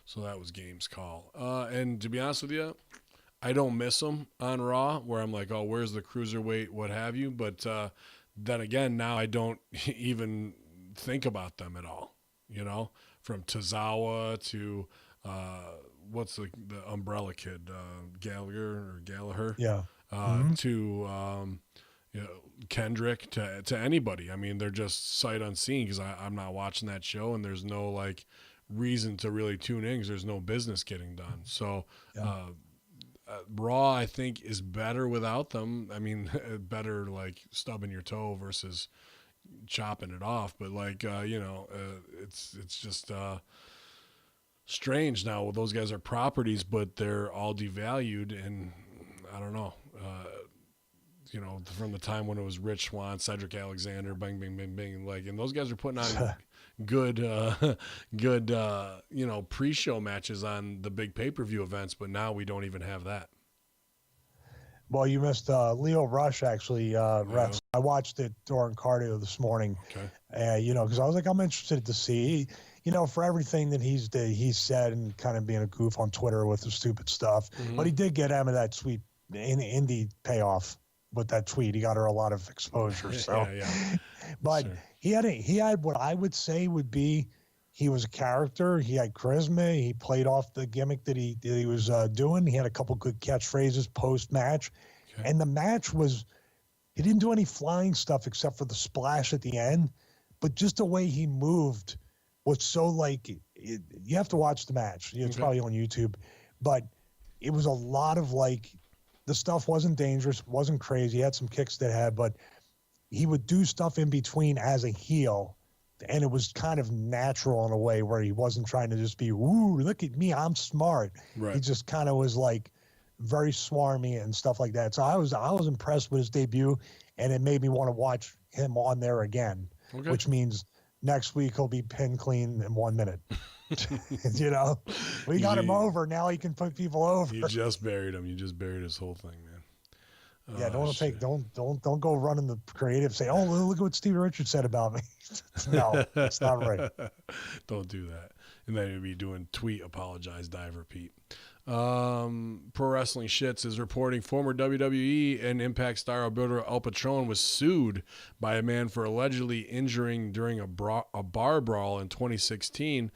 So that was Game's call. And to be honest with you, I don't miss them on Raw, where I'm like, oh, where's the Cruiserweight, what have you. But then again, now I don't even think about them at all. You know, from Tozawa to what's the Umbrella Kid, Gallagher, Yeah. to you know, Kendrick, to anybody. I mean, they're just sight unseen because I'm not watching that show, and there's no like reason to really tune in because there's no business getting done. So Raw, I think, is better without them. I mean, better like stubbing your toe versus chopping it off. But like you know, it's just strange now. Well, those guys are properties, but they're all devalued, and I don't know. You know, from the time when it was Rich Swann, Cedric Alexander, bang, bang, bang, bang, like, and those guys are putting on good, you know, pre-show matches on the big pay-per-view events, but now we don't even have that. Well, you missed Leo Rush, actually. Rex. I watched it during cardio this morning. Okay. You know, because I was like, I'm interested to see, you know, for everything that he's said and kind of being a goof on Twitter with the stupid stuff. Mm-hmm. But he did get Emma that sweet indie payoff with that tweet. He got her a lot of exposure. So, yeah. But Sure. he had what I would say would be, he was a character. He had charisma. He played off the gimmick that he was doing. He had a couple good catchphrases post match, and the match was, he didn't do any flying stuff except for the splash at the end, but just the way he moved was so like, you have to watch the match. It's probably on YouTube, but it was a lot of like, the stuff wasn't dangerous, wasn't crazy. He had some kicks that had, but he would do stuff in between as a heel, and it was kind of natural in a way where he wasn't trying to just be, "Ooh, look at me, I'm smart." Right. He just kind of was like very swarmy and stuff like that. So I was impressed with his debut, and it made me want to watch him on there again, which means next week he'll be pin clean in 1 minute. You know, we got him over. Now he can put people over. You just buried him. You just buried his whole thing, man. Yeah, don't go running the creative. Say, oh, look at what Steve Richards said about me. No, that's not right. Don't do that. And then you'd be doing tweet apologize, dive, repeat. Pro Wrestling Shits is reporting former WWE and Impact star Alberto El Patron was sued by a man for allegedly injuring during a bar brawl in 2016.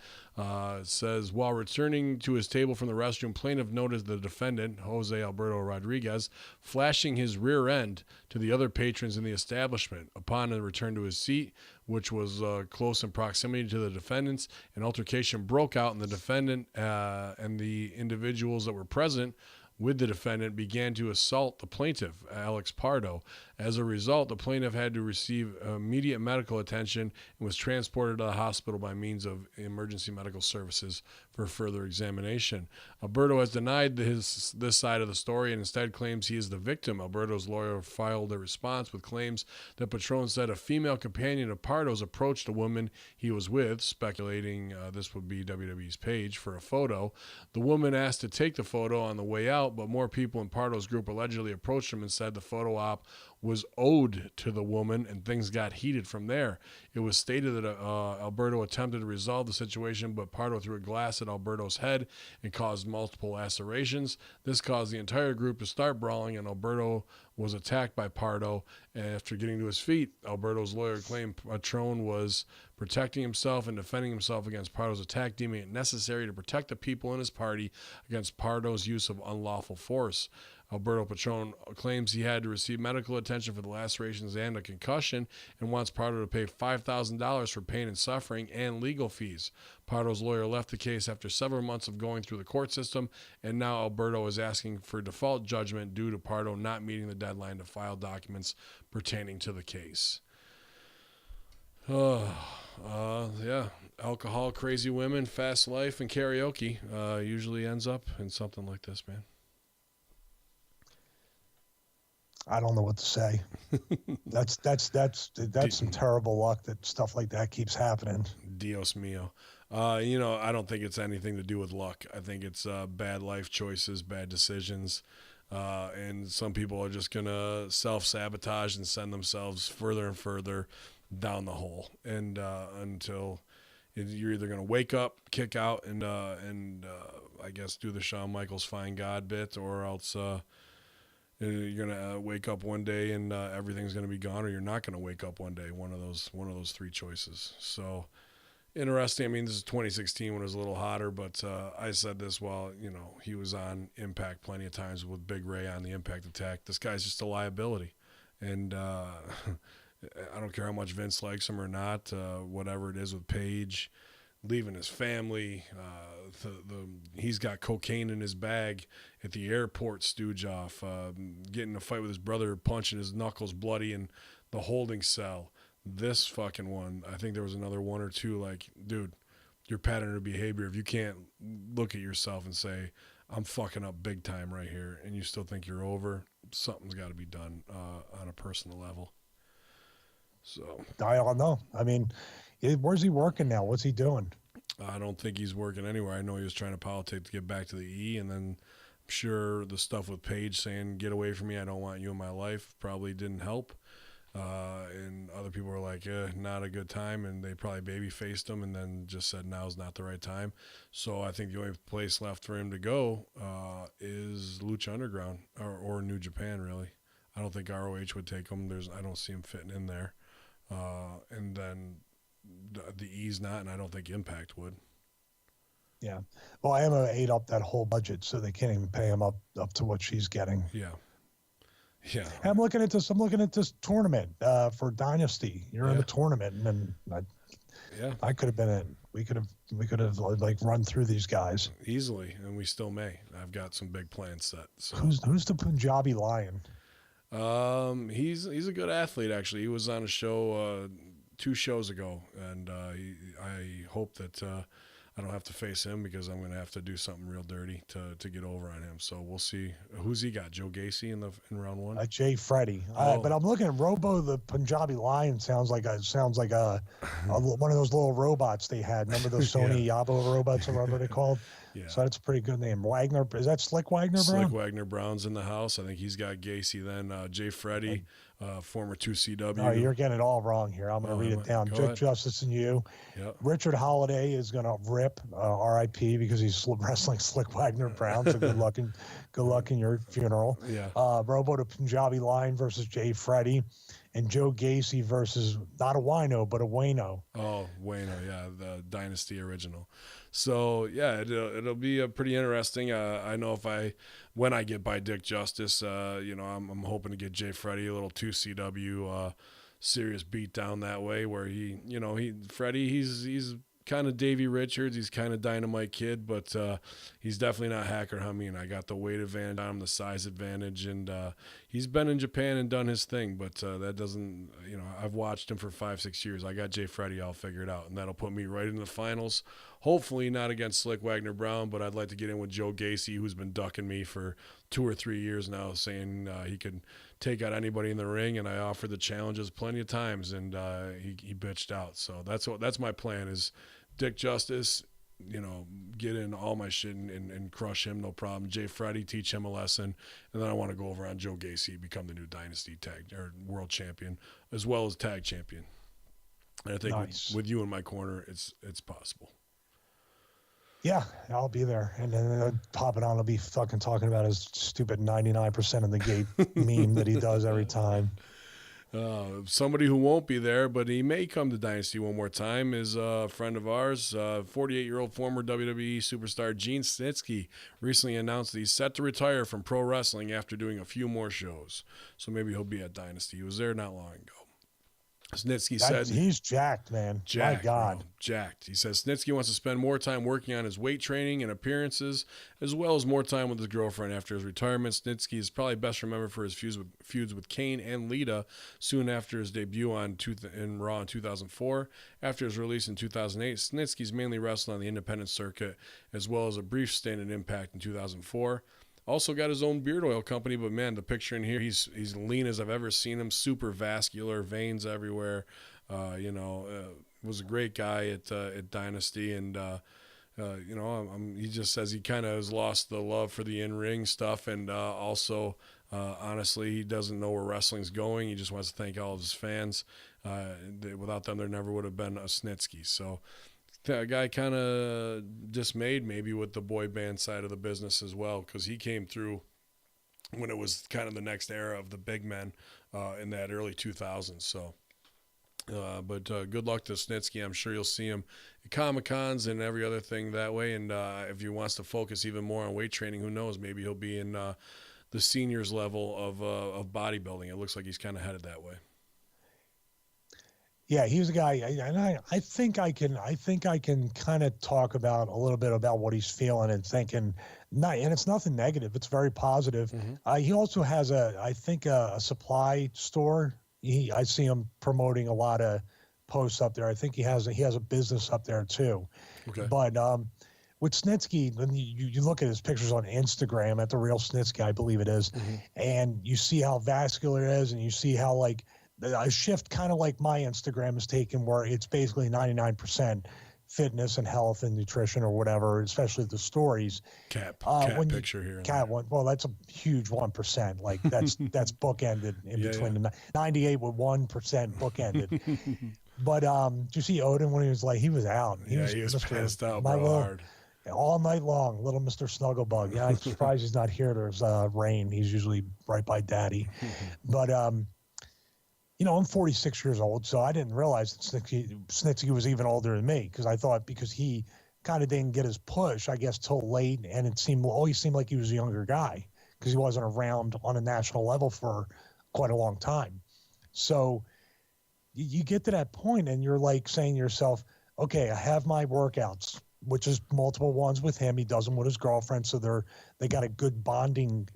Says while returning to his table from the restroom, plaintiff noticed the defendant, Jose Alberto Rodriguez, flashing his rear end to the other patrons in the establishment. Upon a return to his seat, which was close in proximity to the defendants, an altercation broke out, and the defendant and the individuals that were present with the defendant began to assault the plaintiff, Alex Pardo. As a result, the plaintiff had to receive immediate medical attention and was transported to the hospital by means of emergency medical services for further examination. Alberto has denied this side of the story and instead claims he is the victim. Alberto's lawyer filed a response with claims that Patron said a female companion of Pardo's approached a woman he was with, speculating this would be WWE's Paige, for a photo. The woman asked to take the photo on the way out, but more people in Pardo's group allegedly approached him and said the photo op was owed to the woman, and things got heated from there. It was stated that Alberto attempted to resolve the situation, but Pardo threw a glass at Alberto's head and caused multiple lacerations. This caused the entire group to start brawling, and Alberto was attacked by Pardo. And after getting to his feet, Alberto's lawyer claimed Patron was protecting himself and defending himself against Pardo's attack, deeming it necessary to protect the people in his party against Pardo's use of unlawful force. Alberto Patron claims he had to receive medical attention for the lacerations and a concussion and wants Pardo to pay $5,000 for pain and suffering and legal fees. Pardo's lawyer left the case after several months of going through the court system, and now Alberto is asking for default judgment due to Pardo not meeting the deadline to file documents pertaining to the case. Yeah. Alcohol, crazy women, fast life, and karaoke usually ends up in something like this, man. I don't know what to say. That's some terrible luck that stuff like that keeps happening. Dios mio. I don't think it's anything to do with luck. I think it's bad life choices, bad decisions. And some people are just going to self-sabotage and send themselves further and further down the hole. And until you're either going to wake up, kick out, and I guess do the Shawn Michaels Find God bit, or else you're going to wake up one day and everything's going to be gone, or you're not going to wake up one day. One of those three choices. So interesting. I mean, this is 2016 when it was a little hotter, but I said this while, he was on Impact plenty of times with Big Ray on the Impact Attack. This guy's just a liability. And I don't care how much Vince likes him or not, whatever it is with Paige, leaving his family, he's got cocaine in his bag at the airport, stooge off, getting in a fight with his brother, punching his knuckles bloody in the holding cell. This fucking one, I think there was another one or two, like, dude, your pattern of behavior, if you can't look at yourself and say, I'm fucking up big time right here, and you still think you're over, something's got to be done on a personal level. So I don't know. I mean, where's he working now? What's he doing? I don't think he's working anywhere. I know he was trying to politic to get back to the E, and then I'm sure the stuff with Paige saying, get away from me, I don't want you in my life, probably didn't help. And other people were like, not a good time, and they probably baby-faced him and then just said now's not the right time. So I think the only place left for him to go is Lucha Underground or New Japan, really. I don't think ROH would take him. I don't see him fitting in there. And then the E's not, and I don't think Impact would. Yeah. Well, Emma ate up that whole budget, so they can't even pay him up to what she's getting. Yeah. Yeah. I'm looking at this tournament for Dynasty. You're in the tournament, and I could have been in. We could have like run through these guys easily, and we still may. I've got some big plans set. So. Who's the Punjabi Lion? He's a good athlete, actually. He was on a show 2 shows ago, and I hope that I don't have to face him, because I'm going to have to do something real dirty to get over on him. So we'll see. Who's he got? Joe Gacy in round 1? Jay Freddy. But I'm looking at Robo the Punjabi Lion. Sounds like a one of those little robots they had. Remember those Sony Yabo robots or whatever they're called? Yeah. So that's a pretty good name. Wagner, is that Slick Wagner Brown? Slick Wagner Brown's in the house. I think he's got Gacy. Then Jay Freddy, former 2CW. Oh, you're getting it all wrong here. I'm going to read it down. Justice and you. Yep. Richard Holiday is going to rip R.I.P. because he's wrestling Slick Wagner Brown. So good luck in your funeral. Yeah. Robo the Punjabi Lion versus Jay Freddy. And Joe Gacy versus not a Wino, but a Wayno. Oh, Wayno, yeah, the Dynasty original. So, yeah, it'll be pretty interesting. I know when I get by Dick Justice, I'm hoping to get Jay Freddy a little 2CW serious beat down that way, where Freddy, he's kind of Davey Richards. He's kind of Dynamite Kid, but he's definitely not Hacker Hameen. I got the weight advantage on him, the size advantage, and he's been in Japan and done his thing, but that doesn't, I've watched him for 5-6 years. I got Jay Freddy all figured out, and that'll put me right in the finals. Hopefully not against Slick Wagner Brown, but I'd like to get in with Joe Gacy, who's been ducking me for 2 or 3 years now, saying he could take out anybody in the ring, and I offered the challenges plenty of times, and he bitched out. So that's my plan is Dick Justice, get in all my shit and crush him, no problem. Jay Freddy, teach him a lesson, and then I want to go over on Joe Gacy, become the new Dynasty tag or world champion as well as tag champion. And I think with you in my corner, it's possible. Yeah, I'll be there, and then popping on, I'll be fucking talking about his stupid 99% of the gate meme that he does every time. Somebody who won't be there, but he may come to Dynasty one more time, is a friend of ours. 48-year-old former WWE superstar Gene Snitsky recently announced that he's set to retire from pro wrestling after doing a few more shows. So maybe he'll be at Dynasty. He was there not long ago. Snitsky said he's jacked, man. Jacked, My God. bro, jacked. He says Snitsky wants to spend more time working on his weight training and appearances, as well as more time with his girlfriend after his retirement. Snitsky is probably best remembered for his feuds with Kane and Lita soon after his debut in Raw in 2004. After his release in 2008, Snitsky's mainly wrestled on the independent circuit, as well as a brief stint at Impact in 2004. Also got his own beard oil company, but man, the picture in here, he's lean as I've ever seen him, super vascular, veins everywhere. Was a great guy at Dynasty, and he just says he kind of has lost the love for the in-ring stuff, and also, honestly, he doesn't know where wrestling's going. He just wants to thank all of his fans. Without them, there never would have been a Snitsky. So that guy kind of dismayed maybe with the boy band side of the business as well, because he came through when it was kind of the next era of the big men in that early 2000s. So, but good luck to Snitsky. I'm sure you'll see him at Comic-Cons and every other thing that way. And if he wants to focus even more on weight training, who knows? Maybe he'll be in the seniors level of bodybuilding. It looks like he's kind of headed that way. Yeah, he was a guy, and I think I can kind of talk about a little bit about what he's feeling and thinking. And it's nothing negative; it's very positive. Mm-hmm. He also has a supply store. I see him promoting a lot of posts up there. I think he has a business up there too. Okay. But with Snitsky, when you look at his pictures on Instagram at the Real Snitsky, I believe it is, and you see how vascular it is, and you see how like a shift kind of like my Instagram is taken, where it's basically 99% fitness and health and nutrition or whatever, especially the stories. Cat picture here. Cat one. Well, that's a huge 1%. Like that's bookended in between the 98 with 1% bookended. But did you see Odin when he was out? He was passed out, hard. All night long, little Mr. Snugglebug. Yeah, I'm surprised he's not here. There's rain. He's usually right by Daddy. But I'm 46 years old, so I didn't realize that Snitsky was even older than me, because I thought because he kind of didn't get his push, I guess, till late, and it always seemed like he was a younger guy because he wasn't around on a national level for quite a long time. So you get to that point, and you're like saying to yourself, okay, I have my workouts, which is multiple ones with him. He does them with his girlfriend, so they got a good bonding,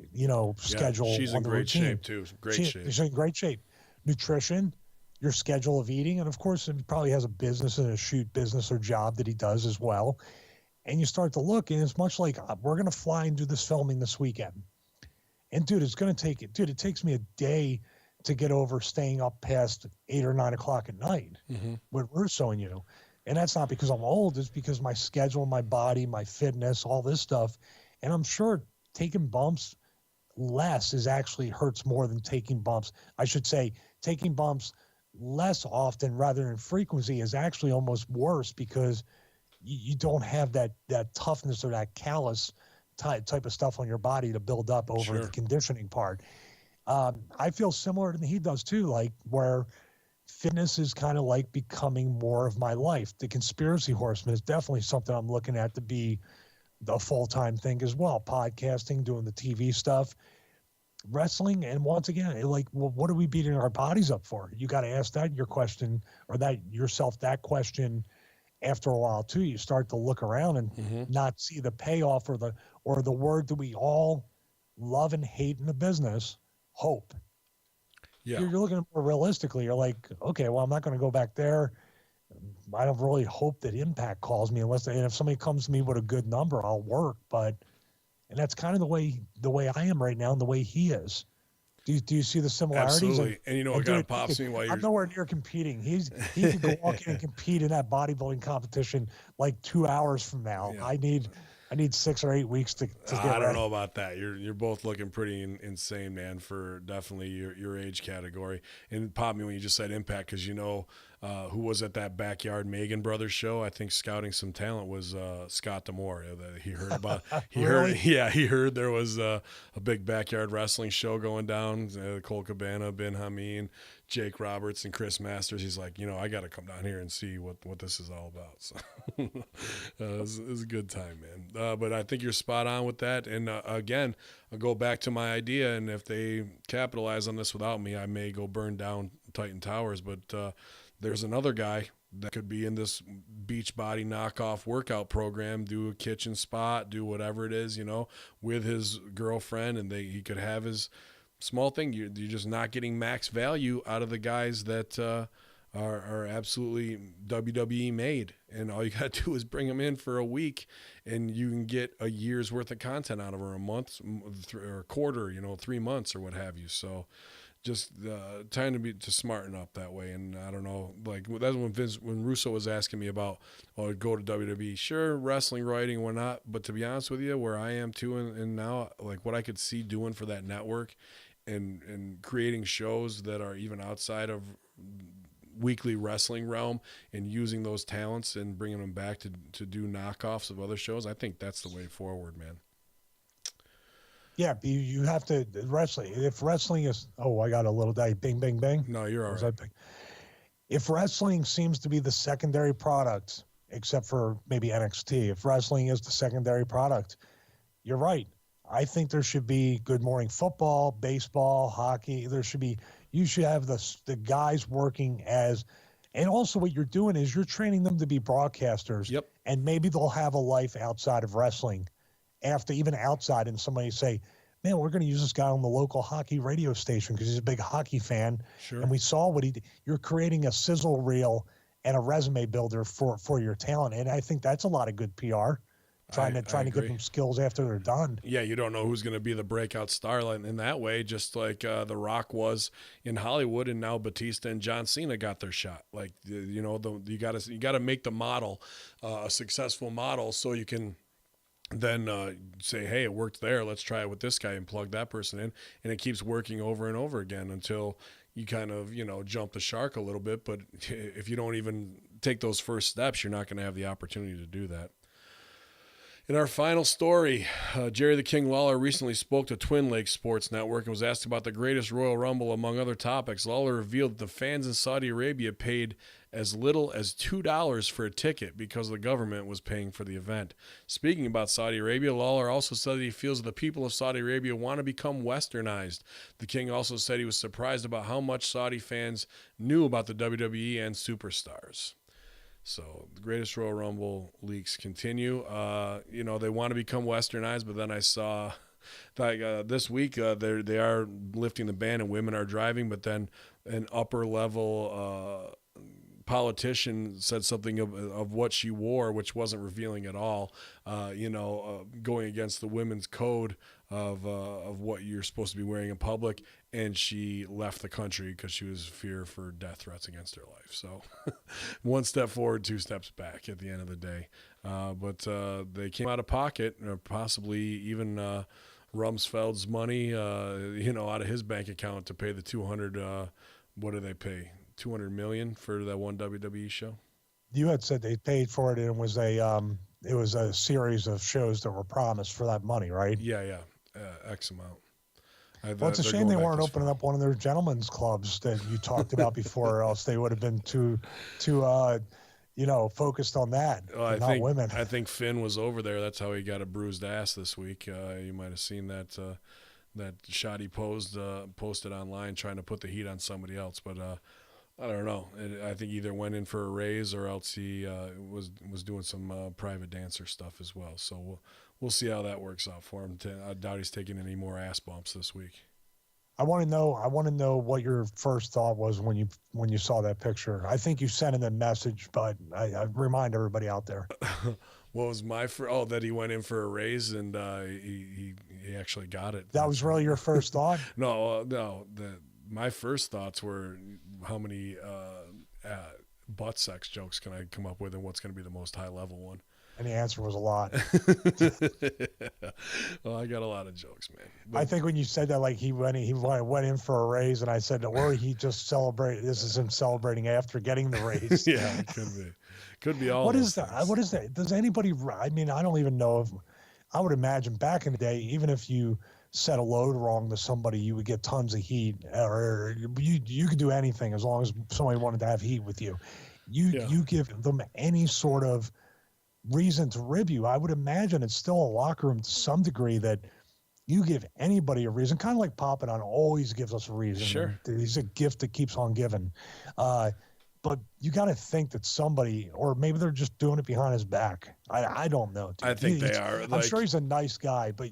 schedule. She's in great shape too. She's in great shape. Nutrition, your schedule of eating, and of course he probably has a business and a shoot business or job that he does as well. And you start to look, and it's much like we're going to fly and do this filming this weekend. And it takes me a day to get over staying up past 8 or 9 o'clock at night with Russo and you. And that's not because I'm old, it's because my schedule, my body, my fitness, all this stuff. And I'm sure taking bumps less actually hurts more than taking bumps. I should say taking bumps less often rather than frequency is actually almost worse, because you don't have that toughness or that callus type of stuff on your body to build up over the conditioning part. I feel similar than he does too, like where fitness is kind of like becoming more of my life. The Conspiracy Horseman is definitely something I'm looking at to be the full-time thing as well. Podcasting, doing the TV stuff, wrestling, and once again, what are we beating our bodies up for? You got to ask that question after a while too. You start to look around and not see the payoff or the word that we all love and hate in the business, hope. Yeah. You're looking at it more realistically. You're like, okay, well, I'm not going to go back there. I don't really hope that Impact calls me and if somebody comes to me with a good number, I'll work. And that's kind of the way I am right now and the way he is. Do you see the similarities? Absolutely. And what kind of pops me while you're... I'm nowhere near competing. He could go walk in and compete in that bodybuilding competition like 2 hours from now. Yeah. I need 6 or 8 weeks to get I don't ready. know about that. You're both looking pretty insane, man, for definitely your age category. And it popped me when you just said Impact, because who was at that Backyard Megan Brothers show. I think scouting some talent was Scott D'Amore. He heard about Really? he heard there was a big backyard wrestling show going down. Cole Cabana, Ben Hameen, Jake Roberts, and Chris Masters. He's like, I got to come down here and see what this is all about. So it was a good time, man. But I think you're spot on with that. And again, I'll go back to my idea. And if they capitalize on this without me, I may go burn down Titan Towers. But there's another guy that could be in this Beachbody knockoff workout program, do a kitchen spot, do whatever it is, with his girlfriend, and he could have his small thing. You're just not getting max value out of the guys that are absolutely WWE made, and all you got to do is bring them in for a week, and you can get a year's worth of content out of her, a month or a quarter, 3 months or what have you. So just trying to smarten up that way. And I don't know, like that's when Russo was asking me about, go to WWE. Sure, wrestling, writing, whatnot. But to be honest with you, where I am too, and now like what I could see doing for that network, and creating shows that are even outside of weekly wrestling realm, and using those talents and bringing them back to do knockoffs of other shows. I think that's the way forward, man. Yeah, you have to wrestling. If wrestling is, I got a little day. Bing, bing, bing. No, you're all right. If wrestling seems to be the secondary product, except for maybe NXT, if wrestling is the secondary product, you're right. I think there should be Good Morning Football, baseball, hockey. You should have the guys working as, and also what you're doing is you're training them to be broadcasters. Yep. And maybe they'll have a life outside of wrestling. Even outside, and somebody say, man, we're going to use this guy on the local hockey radio station because he's a big hockey fan. Sure. And we saw what he did. You're creating a sizzle reel and a resume builder for your talent. And I think that's a lot of good PR, trying to give them skills after they're done. Yeah, you don't know who's going to be the breakout starlight in that way, just like The Rock was in Hollywood, and now Batista and John Cena got their shot. Like, you got to make the model a successful model so you can then say, hey, it worked there, let's try it with this guy and plug that person in. And it keeps working over and over again until you kind of, jump the shark a little bit. But if you don't even take those first steps, you're not going to have the opportunity to do that. In our final story, Jerry the King Lawler recently spoke to Twin Lakes Sports Network and was asked about the greatest Royal Rumble among other topics. Lawler revealed that the fans in Saudi Arabia paid as little as $2 for a ticket because the government was paying for the event. Speaking about Saudi Arabia, Lawler also said that he feels that the people of Saudi Arabia want to become westernized. The King also said he was surprised about how much Saudi fans knew about the WWE and superstars. So the greatest Royal Rumble leaks continue. They want to become westernized, but then I saw this week they are lifting the ban and women are driving, but then an upper level politician said something of what she wore, which wasn't revealing at all, going against the women's code of what you're supposed to be wearing in public, and she left the country because she was fear for death threats against her life. So one step forward, two steps back at the end of the day. But they came out of pocket, or possibly even Rumsfeld's money, out of his bank account to pay the 200, what do they pay? 200 million for that one WWE show. You had said they paid for it, and it was a series of shows that were promised for that money, right? Yeah, X amount. Well, it's a shame they weren't opening up one of their gentlemen's clubs that you talked about before, or else they would have been too focused on that. Well, not women. I think Finn was over there. That's how he got a bruised ass this week. You might have seen that shot he posted online trying to put the heat on somebody else, but. I don't know. I think either went in for a raise or else he was doing some private dancer stuff as well. So we'll see how that works out for him. I doubt he's taking any more ass bumps this week. I want to know what your first thought was when you saw that picture. I think you sent in a message, but I remind everybody out there. What was my that he went in for a raise and he actually got it. That was really your first thought? No. My first thoughts were how many butt sex jokes can I come up with and what's going to be the most high level one. And the answer was a lot. Well, I got a lot of jokes, man. I think when you said that, like he went in for a raise, and I said, or he just celebrated. This is him celebrating after getting the raise. Yeah, it could be all. What those is that? things. What is that? Does anybody? I mean, I don't even know if. I would imagine back in the day, even if you set a load wrong to somebody, you would get tons of heat, or you could do anything as long as somebody wanted to have heat with you. You give them any sort of reason to rib you. I would imagine it's still a locker room to some degree that you give anybody a reason, kind of like Papadon always gives us a reason. Sure. He's a gift that keeps on giving. But you got to think that somebody, or maybe they're just doing it behind his back. I don't know. Dude. I think they are. I'm sure he's a nice guy, but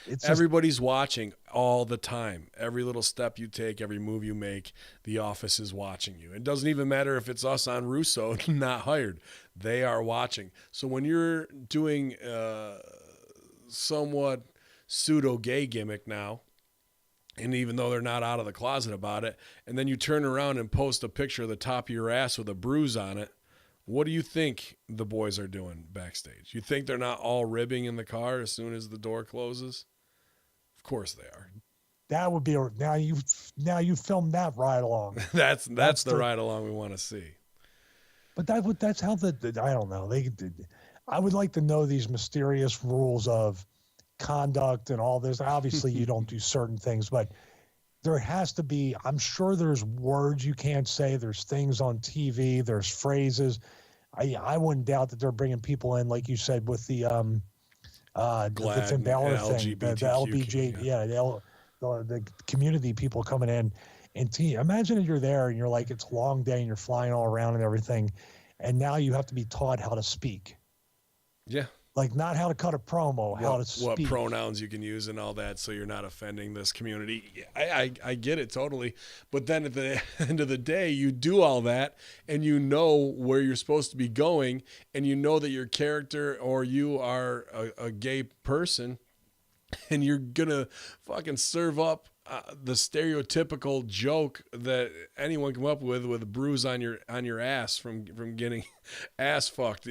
it's everybody's watching all the time. Every little step you take, every move you make, the office is watching you. It doesn't even matter if it's us on Russo, not hired. They are watching. So when you're doing somewhat pseudo-gay gimmick now, and even though they're not out of the closet about it, and then you turn around and post a picture of the top of your ass with a bruise on it, what do you think the boys are doing backstage? You think they're not all ribbing in the car as soon as the door closes? Of course they are. That would be now you filmed that ride along. That's the ride along we want to see. But that's how I don't know. I would like to know these mysterious rules of conduct and all this. Obviously you don't do certain things, but there has to be, I'm sure there's words you can't say. There's things on TV, there's phrases. I wouldn't doubt that they're bringing people in, like you said, with the Finn Balor thing, the LBJ, the community people coming in. And imagine if you're there and you're like, it's a long day and you're flying all around and everything, and now you have to be taught how to speak. Yeah. Like not how to cut a promo, how to speak. What pronouns you can use and all that, so you're not offending this community. I get it totally. But then at the end of the day, you do all that and you know where you're supposed to be going, and you know that your character or you are a gay person, and you're going to fucking serve up the stereotypical joke that anyone come up with a bruise on your ass from getting ass fucked.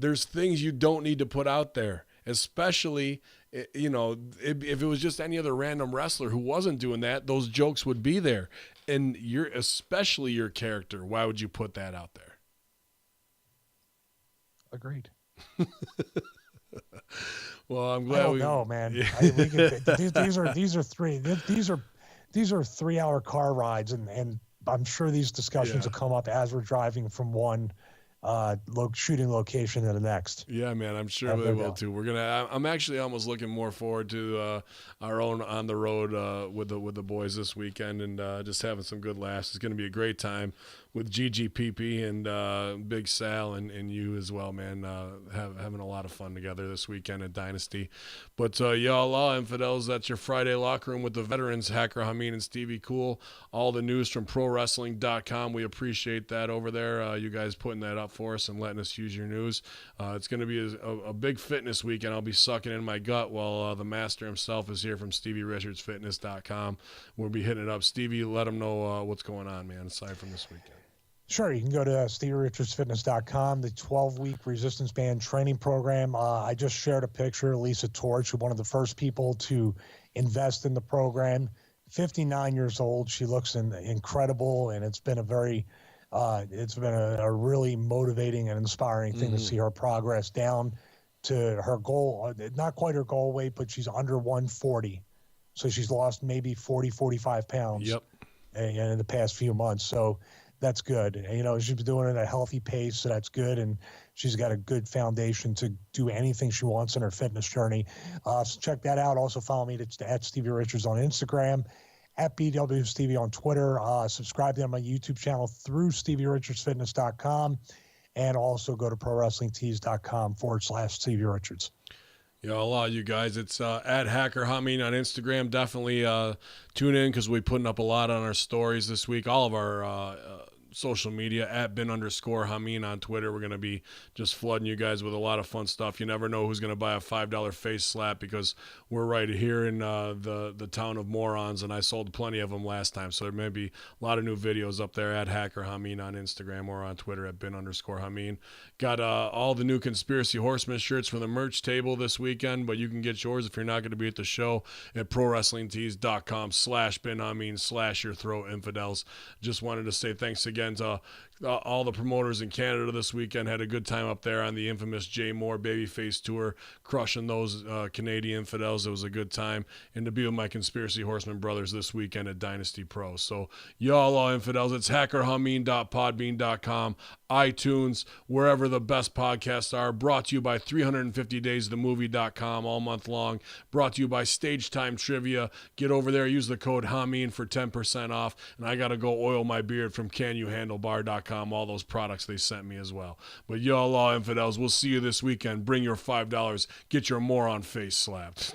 There's things you don't need to put out there, especially, if it was just any other random wrestler who wasn't doing that, those jokes would be there. And especially your character, why would you put that out there? Agreed. Well, I'm glad I don't know, man. These are 3-hour car rides, and I'm sure these discussions will come up as we're driving from one shooting location to the next. Yeah, man, I'm sure they will too. I'm actually almost looking more forward to our own on the road with the boys this weekend, and just having some good laughs. It's going to be a great time with GGPP and Big Sal and you as well, man. Having a lot of fun together this weekend at Dynasty. But y'all, infidels, that's your Friday locker room with the veterans, Hacker Hameen and Stevie Cool. All the news from ProWrestling.com. We appreciate that over there. You guys putting that up for us and letting us use your news. It's going to be a big fitness weekend. I'll be sucking in my gut while the master himself is here from StevieRichardsFitness.com. We'll be hitting it up. Stevie, let them know what's going on, man, aside from this weekend. Sure, you can go to StevieRichardsFitness.com, the 12-week resistance band training program. I just shared a picture of Lisa Torch, who's one of the first people to invest in the program. 59 years old. She looks incredible, and it's been a really motivating and inspiring thing to see her progress down to her goal. Not quite her goal weight, but she's under 140. So she's lost maybe 40, 45 pounds. Yep. In the past few months. So that's good. And, she's been doing it at a healthy pace, so that's good. And she's got a good foundation to do anything she wants in her fitness journey. So check that out. Also follow me at Stevie Richards on Instagram, at BW Stevie on Twitter. Subscribe to my YouTube channel through StevieRichardsFitness.com, and also go to ProWrestlingTees.com/Stevie Richards. Yeah, a lot of you guys. It's at Hacker Hameen on Instagram. Definitely tune in because we're putting up a lot on our stories this week. All of our social media at bin_Hameen on Twitter. We're going to be just flooding you guys with a lot of fun stuff. You never know who's going to buy a $5 face slap because we're right here in the town of morons, and I sold plenty of them last time. So there may be a lot of new videos up there at Hacker Hameen on Instagram or on Twitter at bin_Hameen. Got all the new Conspiracy Horseman shirts from the merch table this weekend, but you can get yours if you're not going to be at the show at prowrestlingtees.com/binhameen/your-throat-infidels. Just wanted to say thanks again to all the promoters in Canada this weekend. Had a good time up there on the infamous Jay Moore Babyface Tour, crushing those Canadian infidels. It was a good time. And to be with my Conspiracy Horseman brothers this weekend at Dynasty Pro. So y'all all infidels, it's hackerhameen.podbean.com, iTunes, wherever the best podcasts are. Brought to you by 350daysthemovie.com all month long. Brought to you by Stage Time Trivia. Get over there, use the code Hameen for 10% off. And I got to go oil my beard from CanYouHandleBar.com. All those products they sent me as well. But y'all all infidels, we'll see you this weekend. Bring your $5. Get your moron face slapped.